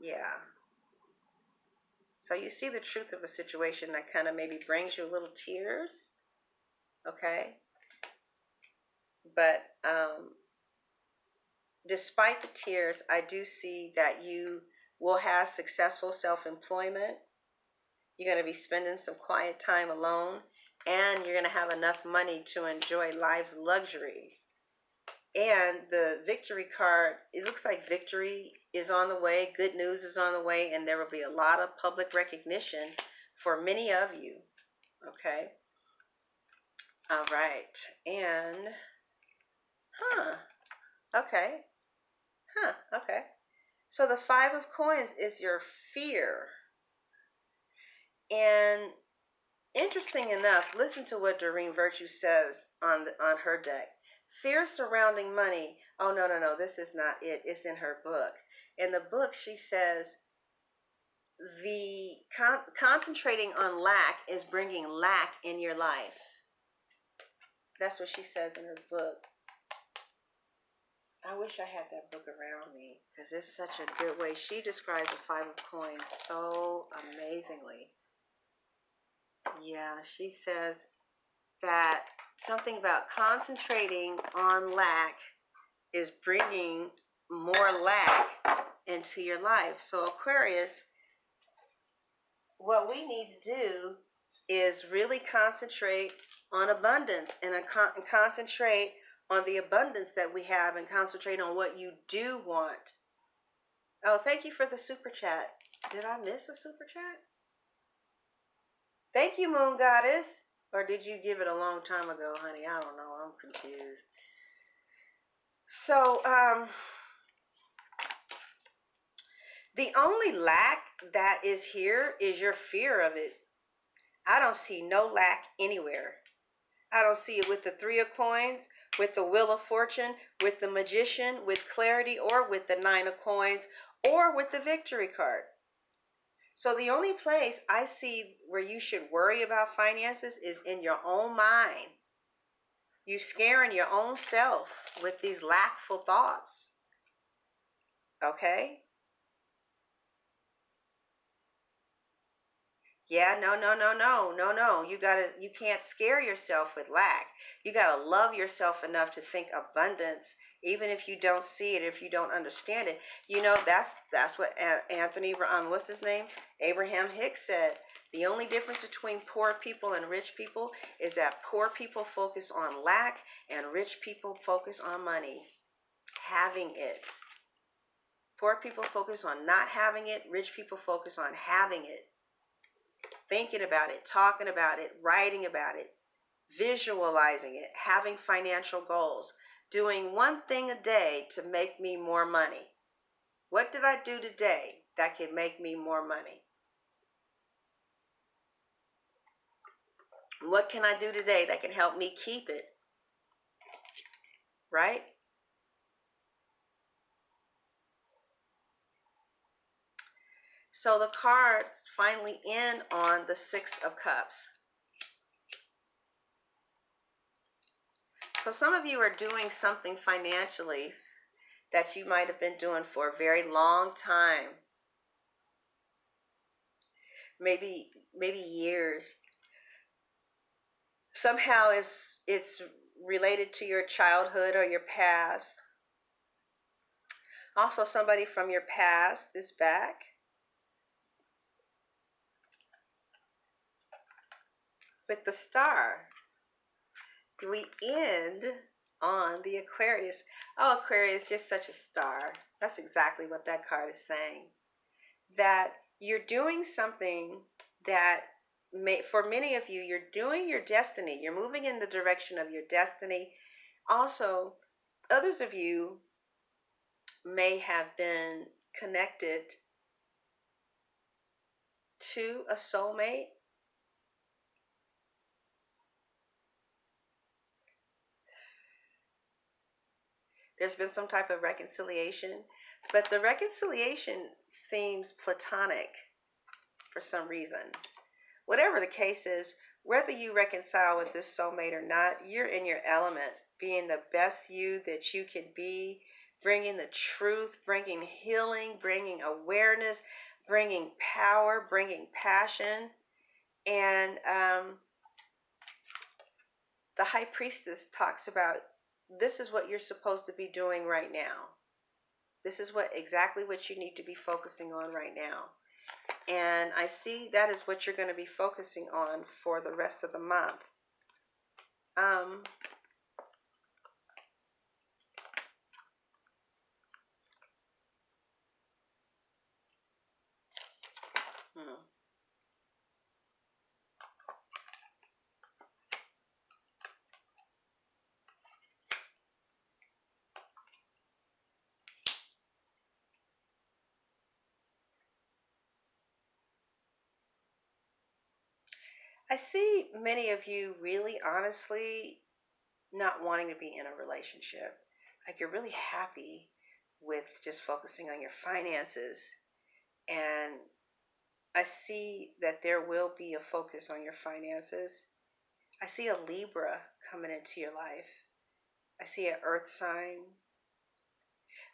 Yeah. So you see the truth of a situation that kind of maybe brings you a little tears. Okay. But despite the tears, I do see that you will have successful self-employment. You're going to be spending some quiet time alone, and you're going to have enough money to enjoy life's luxury. And the victory card, it looks like victory is on the way, good news is on the way, and there will be a lot of public recognition for many of you. Okay. All right. And, okay. Okay. So the Five of Coins is your fear. And interesting enough, listen to what Doreen Virtue says on her deck. Fear surrounding money. Oh, no. This is not it. It's in her book. In the book, she says the concentrating on lack is bringing lack in your life. That's what she says in her book. I wish I had that book around me because it's such a good way. She describes the Five of Coins so amazingly. Yeah, she says that something about concentrating on lack is bringing more lack into your life. So Aquarius, what we need to do is really concentrate on abundance and concentrate on the abundance that we have and concentrate on what you do want. Oh, thank you for the super chat. Did I miss a super chat? Thank you, Moon Goddess. Or did you give it a long time ago, honey? I don't know. I'm confused. So, the only lack that is here is your fear of it. I don't see no lack anywhere. I don't see it with the Three of Coins, with the Wheel of Fortune, with the Magician, with Clarity, or with the Nine of Coins, or with the Victory card. So the only place I see where you should worry about finances is in your own mind. You're scaring your own self with these lackful thoughts. Okay? Yeah, no. You can't scare yourself with lack. You gotta love yourself enough to think abundance, even if you don't see it, if you don't understand it. You know, that's what Anthony, what's his name? Abraham Hicks said. The only difference between poor people and rich people is that poor people focus on lack and rich people focus on money, having it. Poor people focus on not having it, rich people focus on having it. Thinking about it, talking about it, writing about it, visualizing it, having financial goals, doing one thing a day to make me more money. What did I do today that can make me more money? What can I do today that can help me keep it? Right? So the cards finally end on the Six of Cups. So some of you are doing something financially that you might have been doing for a very long time. Maybe years. Somehow it's related to your childhood or your past. Also, somebody from your past is back. With the Star, we end on the Aquarius. Oh, Aquarius, you're such a star. That's exactly what that card is saying. That you're doing something that for many of you, you're doing your destiny. You're moving in the direction of your destiny. Also, others of you may have been connected to a soulmate. There's been some type of reconciliation, but the reconciliation seems platonic for some reason. Whatever the case is, whether you reconcile with this soulmate or not, you're in your element, being the best you that you can be, bringing the truth, bringing healing, bringing awareness, bringing power, bringing passion. And the high priestess talks about this is what you're supposed to be doing right now. This is exactly what you need to be focusing on right now. And I see that is what you're going to be focusing on for the rest of the month. I see many of you really honestly not wanting to be in a relationship. Like you're really happy with just focusing on your finances. And I see that there will be a focus on your finances. I see a Libra coming into your life. I see an earth sign.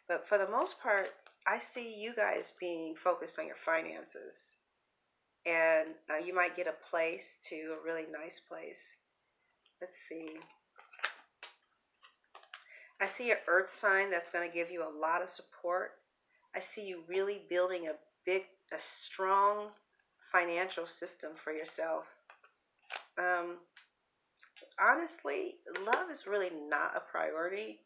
But for the most part, I see you guys being focused on your finances. And you might get a place too, a really nice place. Let's see. I see an earth sign that's going to give you a lot of support. I see you really building a strong financial system for yourself. Honestly, love is really not a priority.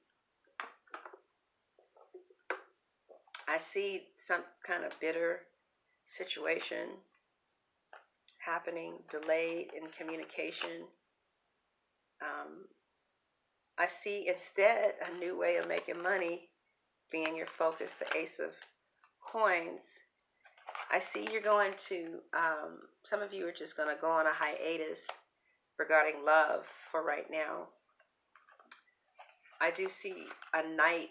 I see some kind of bitter situation happening, delayed in communication. I see instead a new way of making money being your focus, the Ace of Coins. I see you're going to, some of you are just going to go on a hiatus regarding love for right now. I do see a knight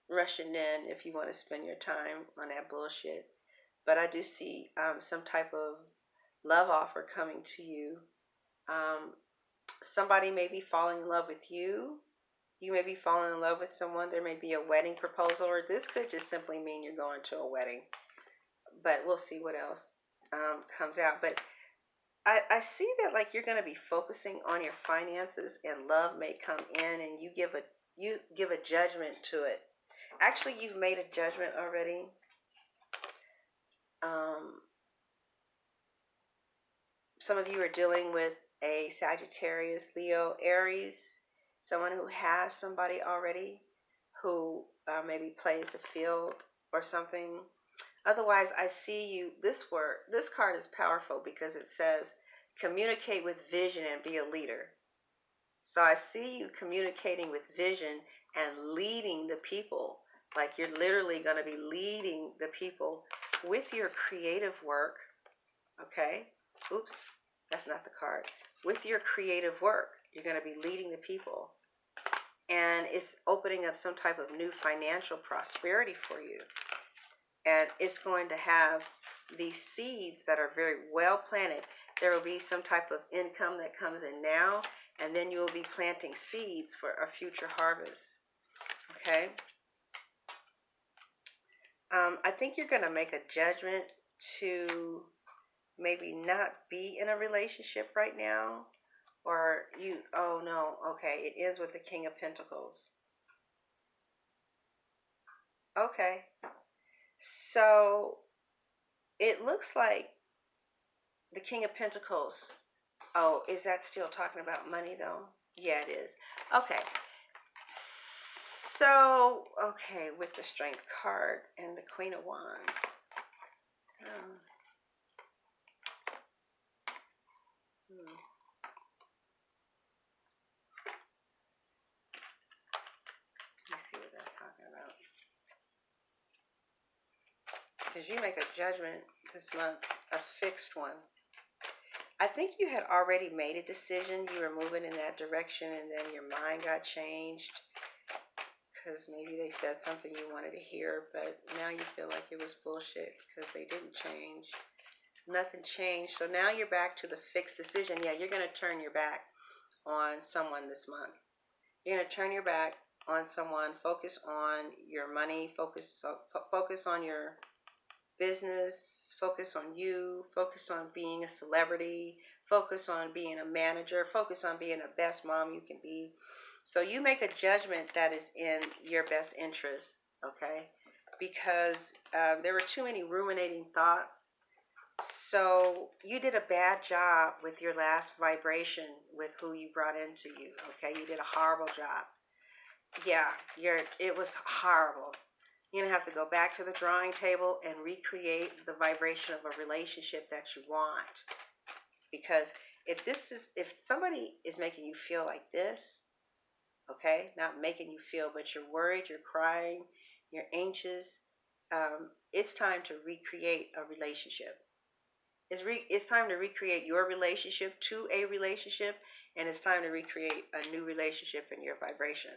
rushing in if you want to spend your time on that bullshit. But I do see some type of love offer coming to you. Somebody may be falling in love with you. You may be falling in love with someone. There may be a wedding proposal, or this could just simply mean you're going to a wedding. But we'll see what else comes out. But I see that like you're going to be focusing on your finances, and love may come in, and you give a judgment to it. Actually, you've made a judgment already. Some of you are dealing with a Sagittarius, Leo, Aries, someone who has somebody already who maybe plays the field or something. Otherwise, I see you, this card is powerful because it says communicate with vision and be a leader. So I see you communicating with vision and leading the people. Like you're literally going to be leading the people with your creative work. Okay? Oops, that's not the card. With your creative work, you're going to be leading the people. And it's opening up some type of new financial prosperity for you. And it's going to have these seeds that are very well planted. There will be some type of income that comes in now, and then you will be planting seeds for a future harvest. Okay? I think you're going to make a judgment to maybe not be in a relationship right now. Or oh no, okay, it ends with the King of Pentacles. Okay. So it looks like the King of Pentacles. Oh, is that still talking about money though? Yeah, it is. Okay. So, okay, with the Strength card and the Queen of Wands. Let me see what that's talking about. Because you make a judgment this month, a fixed one. I think you had already made a decision. You were moving in that direction, and then your mind got changed because maybe they said something you wanted to hear, but now you feel like it was bullshit because they didn't change. Nothing changed. So now you're back to the fixed decision. Yeah, you're going to turn your back on someone this month. You're going to turn your back on someone. Focus on your money. Focus on your business. Focus on you. Focus on being a celebrity. Focus on being a manager. Focus on being the best mom you can be. So you make a judgment that is in your best interest, okay? Because there were too many ruminating thoughts. So you did a bad job with your last vibration with who you brought into you, okay? You did a horrible job. Yeah, it was horrible. You're going to have to go back to the drawing table and recreate the vibration of a relationship that you want. Because if somebody is making you feel like this, okay, not making you feel, but you're worried, you're crying, you're anxious, it's time to recreate a relationship. It's time to recreate your relationship to a relationship, and it's time to recreate a new relationship in your vibration.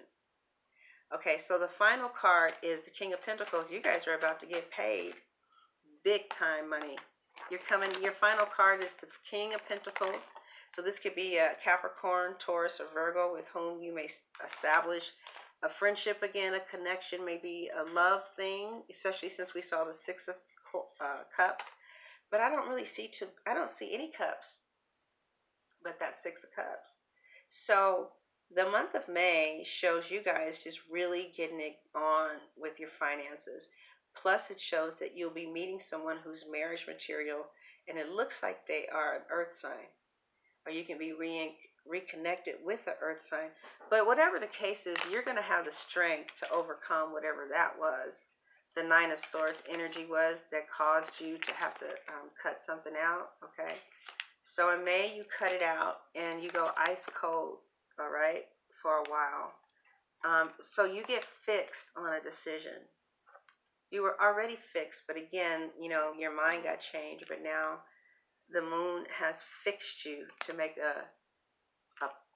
Okay, so the final card is the King of Pentacles. You guys are about to get paid big time money. Your final card is the King of Pentacles. So this could be a Capricorn, Taurus, or Virgo with whom you may establish a friendship again, a connection, maybe a love thing, especially since we saw the Six of Cups. But I don't see any cups, but that Six of Cups. So the month of May shows you guys just really getting it on with your finances. Plus, it shows that you'll be meeting someone who's marriage material, and it looks like they are an earth sign, or you can be reconnected with the earth sign. But whatever the case is, you're going to have the strength to overcome whatever that was. The Nine of Swords energy was that caused you to have to cut something out, okay? So in May, you cut it out and you go ice cold, all right, for a while. So you get fixed on a decision. You were already fixed, but again, your mind got changed, but now the moon has fixed you to make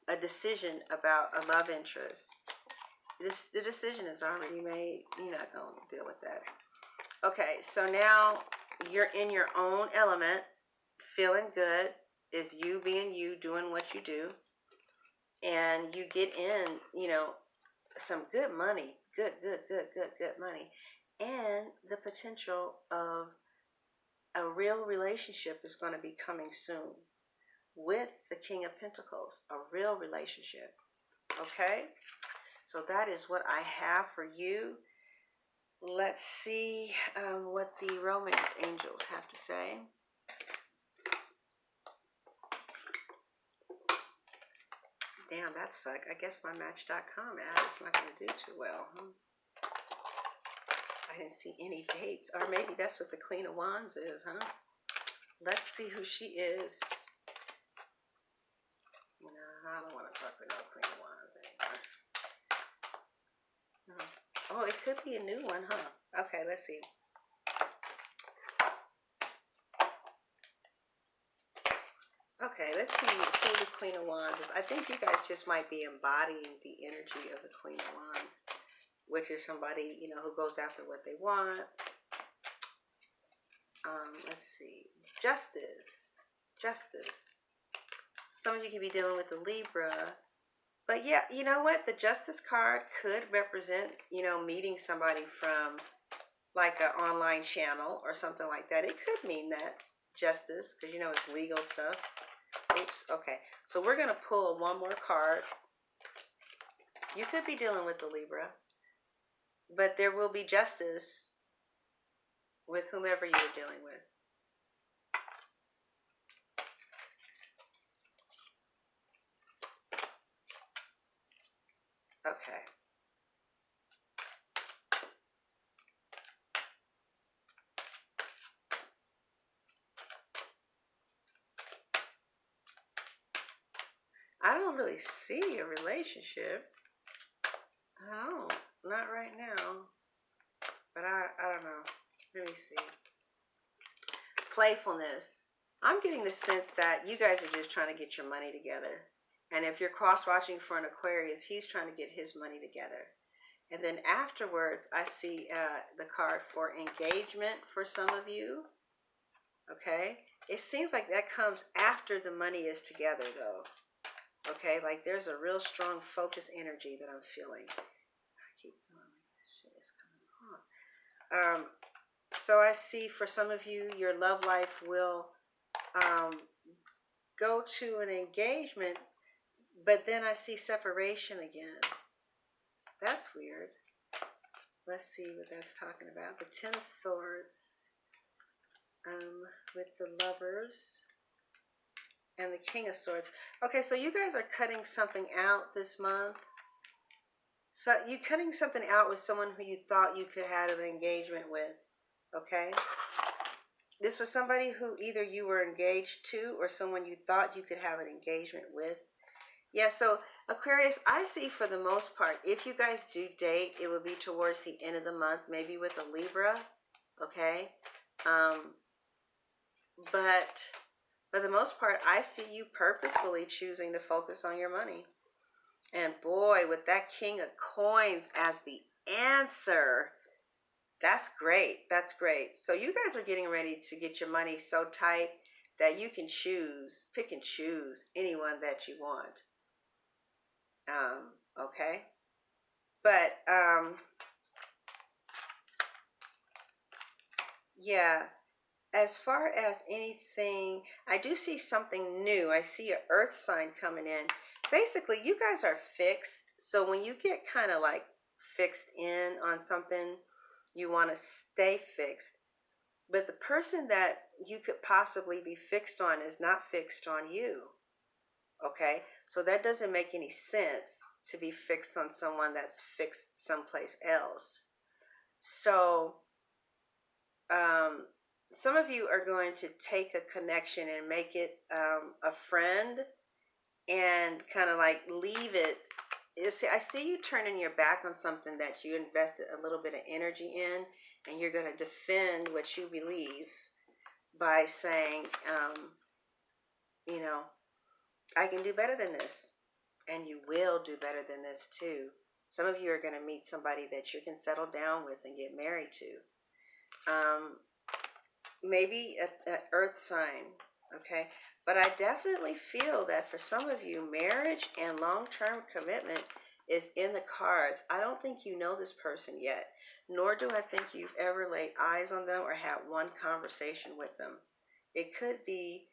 a decision about a love interest. The decision is already made. You're not going to deal with that. Okay, so now you're in your own element, feeling good. Is you being you, doing what you do. And you get in, some good money. Good money. And the potential of a real relationship is going to be coming soon with the King of Pentacles, a real relationship. Okay? So that is what I have for you. Let's see what the romance angels have to say. Damn, that sucked. I guess my Match.com ad is not going to do too well. I didn't see any dates. Or maybe that's what the Queen of Wands is, huh? Let's see who she is. I don't want to talk with no Queen of Wands anymore. Oh, it could be a new one, huh? Okay, let's see. Okay, let's see who the Queen of Wands is. I think you guys just might be embodying the energy of the Queen of Wands, which is somebody, who goes after what they want. Let's see. Justice. Some of you could be dealing with the Libra. But yeah, you know what? The Justice card could represent, meeting somebody from like an online channel or something like that. It could mean that. Justice, because it's legal stuff. Oops, okay. So we're going to pull one more card. You could be dealing with the Libra, but there will be justice with whomever you're dealing with. Okay. I don't really see a relationship. I don't. Not right now. But I don't know. Let me see. Playfulness. I'm getting the sense that you guys are just trying to get your money together. And if you're cross-watching for an Aquarius, he's trying to get his money together. And then afterwards, I see the card for engagement for some of you. Okay? It seems like that comes after the money is together, though. Okay? Like there's a real strong focus energy that I'm feeling. So I see for some of you, your love life will go to an engagement, but then I see separation again. That's weird. Let's see what that's talking about. The Ten of Swords with the Lovers and the King of Swords. Okay, so you guys are cutting something out this month. So you're cutting something out with someone who you thought you could have an engagement with. Okay? This was somebody who either you were engaged to or someone you thought you could have an engagement with. Yeah, so Aquarius, I see for the most part, if you guys do date, it will be towards the end of the month, maybe with a Libra, okay? But for the most part, I see you purposefully choosing to focus on your money. And boy, with that King of Coins as the answer, that's great. That's great. So you guys are getting ready to get your money so tight that you can choose, pick and choose anyone that you want. Okay. But yeah, as far as anything, I do see something new. I see an earth sign coming in. Basically, you guys are fixed. So when you get kind of like fixed in on something, you want to stay fixed. But the person that you could possibly be fixed on is not fixed on you. Okay? So that doesn't make any sense to be fixed on someone that's fixed someplace else. So, some of you are going to take a connection and make it a friend and kind of like leave it. I see you turning your back on something that you invested a little bit of energy in, and you're going to defend what you believe by saying, you know, I can do better than this. And you will do better than this too. Some of you are going to meet somebody that you can settle down with and get married to. Maybe an earth sign, okay? But I definitely feel that for some of you, marriage and long-term commitment is in the cards. I don't think you know this person yet, nor do I think you've ever laid eyes on them or had one conversation with them. It could be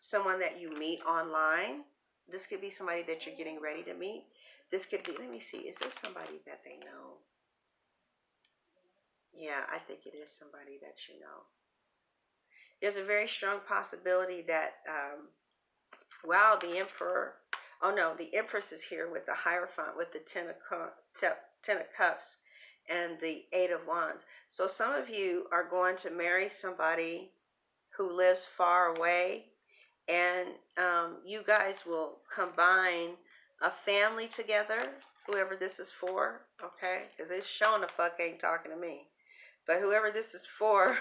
someone that you meet online. This could be somebody that you're getting ready to meet. This could be, let me see, is this somebody that they know? Yeah, I think it is somebody that you know. There's a very strong possibility that, wow, the Emperor, oh no, the Empress is here with the Hierophant, with the Ten of Cups and the Eight of Wands. So some of you are going to marry somebody who lives far away, and you guys will combine a family together, whoever this is for, okay? Because it's showing the fuck ain't talking to me. But whoever this is for,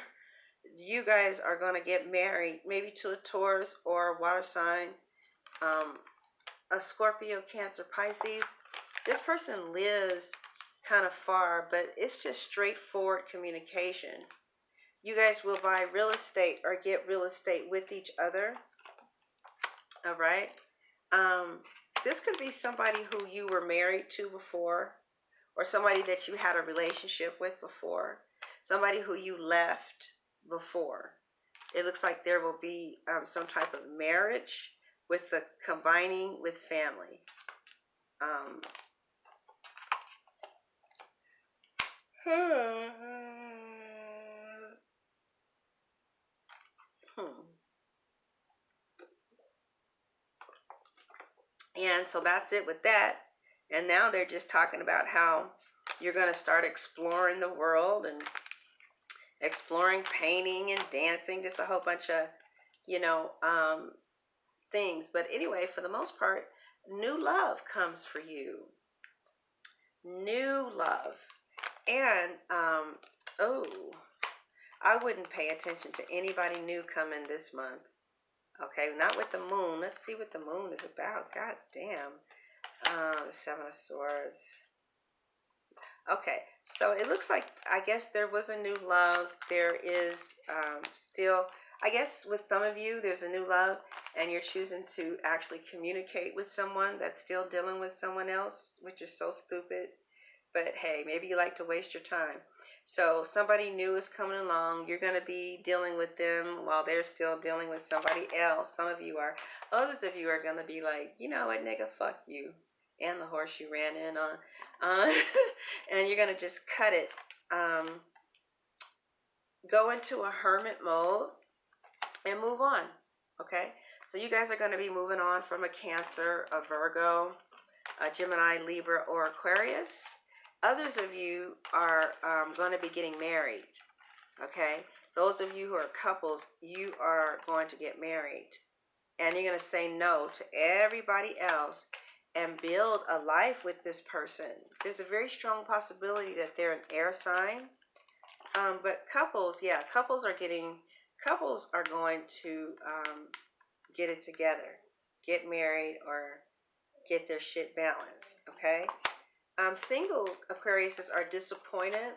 you guys are going to get married, maybe to a Taurus or a water sign, a Scorpio, Cancer, Pisces. This person lives kind of far, but it's just straightforward communication. You guys will buy real estate or get real estate with each other. All right. This could be somebody who you were married to before, or somebody that you had a relationship with before, somebody who you left before. It looks like there will be some type of marriage with the combining with family. And so that's it with that. And now they're just talking about how you're going to start exploring the world and exploring painting and dancing, just a whole bunch of, things. But anyway, for the most part, new love comes for you. New love. And, I wouldn't pay attention to anybody new coming this month. Okay, not with the moon. Let's see what the moon is about. God damn. The Seven of Swords. Okay, so it looks like, I guess there was a new love. There is still, I guess with some of you, there's a new love, and you're choosing to actually communicate with someone that's still dealing with someone else, which is so stupid. But hey, maybe you like to waste your time. So somebody new is coming along. You're going to be dealing with them while they're still dealing with somebody else. Some of you are. Others of you are going to be like, you know what, nigga, fuck you. And the horse you ran in on. And you're going to just cut it. Go into a hermit mode and move on. Okay? So you guys are going to be moving on from a Cancer, a Virgo, a Gemini, Libra, or Aquarius. Others of you are going to be getting married. Okay? Those of you who are couples, you are going to get married. And you're going to say no to everybody else and build a life with this person. There's a very strong possibility that they're an air sign. But couples, yeah, couples are going to get it together, get married, or get their shit balanced, okay? Single Aquariuses are disappointed,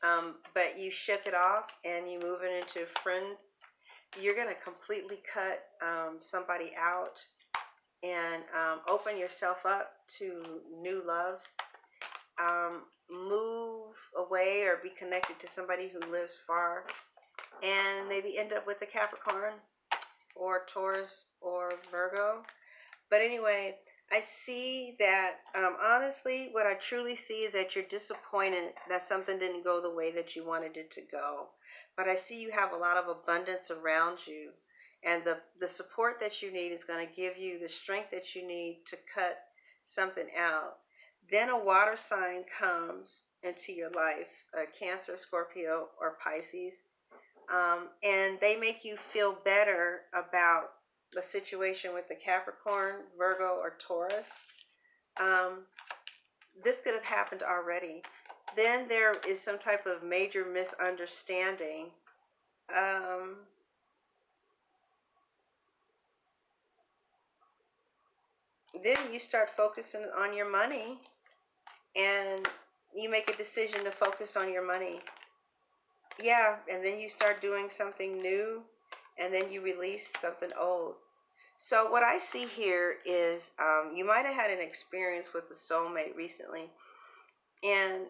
but you shook it off and you move it into friend. You're going to completely cut somebody out and open yourself up to new love. Move away or be connected to somebody who lives far and maybe end up with a Capricorn or Taurus or Virgo. But anyway, I see that, honestly, what I truly see is that you're disappointed that something didn't go the way that you wanted it to go. But I see you have a lot of abundance around you. And the support that you need is going to give you the strength that you need to cut something out. Then a water sign comes into your life, a Cancer, Scorpio, or Pisces. And they make you feel better about the situation with the Capricorn, Virgo, or Taurus. This could have happened already. Then there is some type of major misunderstanding. Then you start focusing on your money, and you make a decision to focus on your money. Yeah, and then you start doing something new, and then you release something old. So what I see here is you might have had an experience with a soulmate recently, and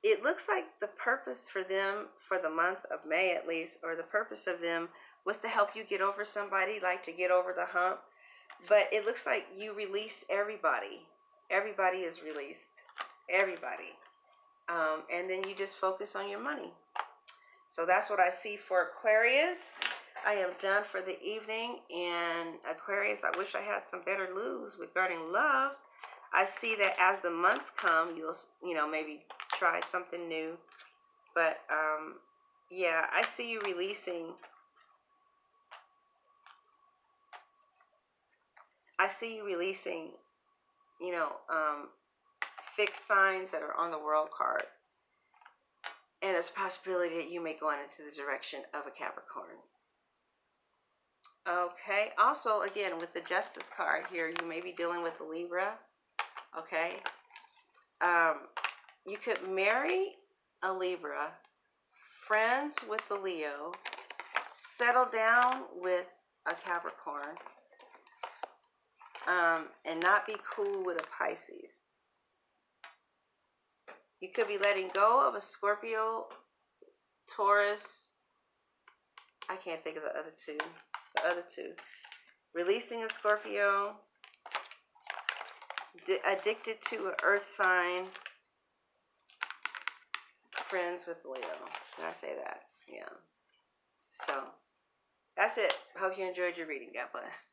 it looks like the purpose for them for the month of May at least, or the purpose of them was to help you get over somebody, like to get over the hump. But it looks like you release everybody. Everybody is released. Everybody. And then you just focus on your money. So that's what I see for Aquarius. I am done for the evening. And Aquarius, I wish I had some better news regarding love. I see that as the months come, you'll maybe try something new. But yeah, I see you releasing. I see you releasing, fixed signs that are on the world card. And there's a possibility that you may go into the direction of a Capricorn. Okay. Also, again, with the Justice card here, you may be dealing with a Libra. Okay. You could marry a Libra, friends with the Leo, settle down with a Capricorn, and not be cool with a Pisces. You could be letting go of a Scorpio, Taurus. I can't think of the other two. Releasing a Scorpio, addicted to an earth sign, friends with Leo. Did I say that? Yeah. So, that's it. Hope you enjoyed your reading. God bless.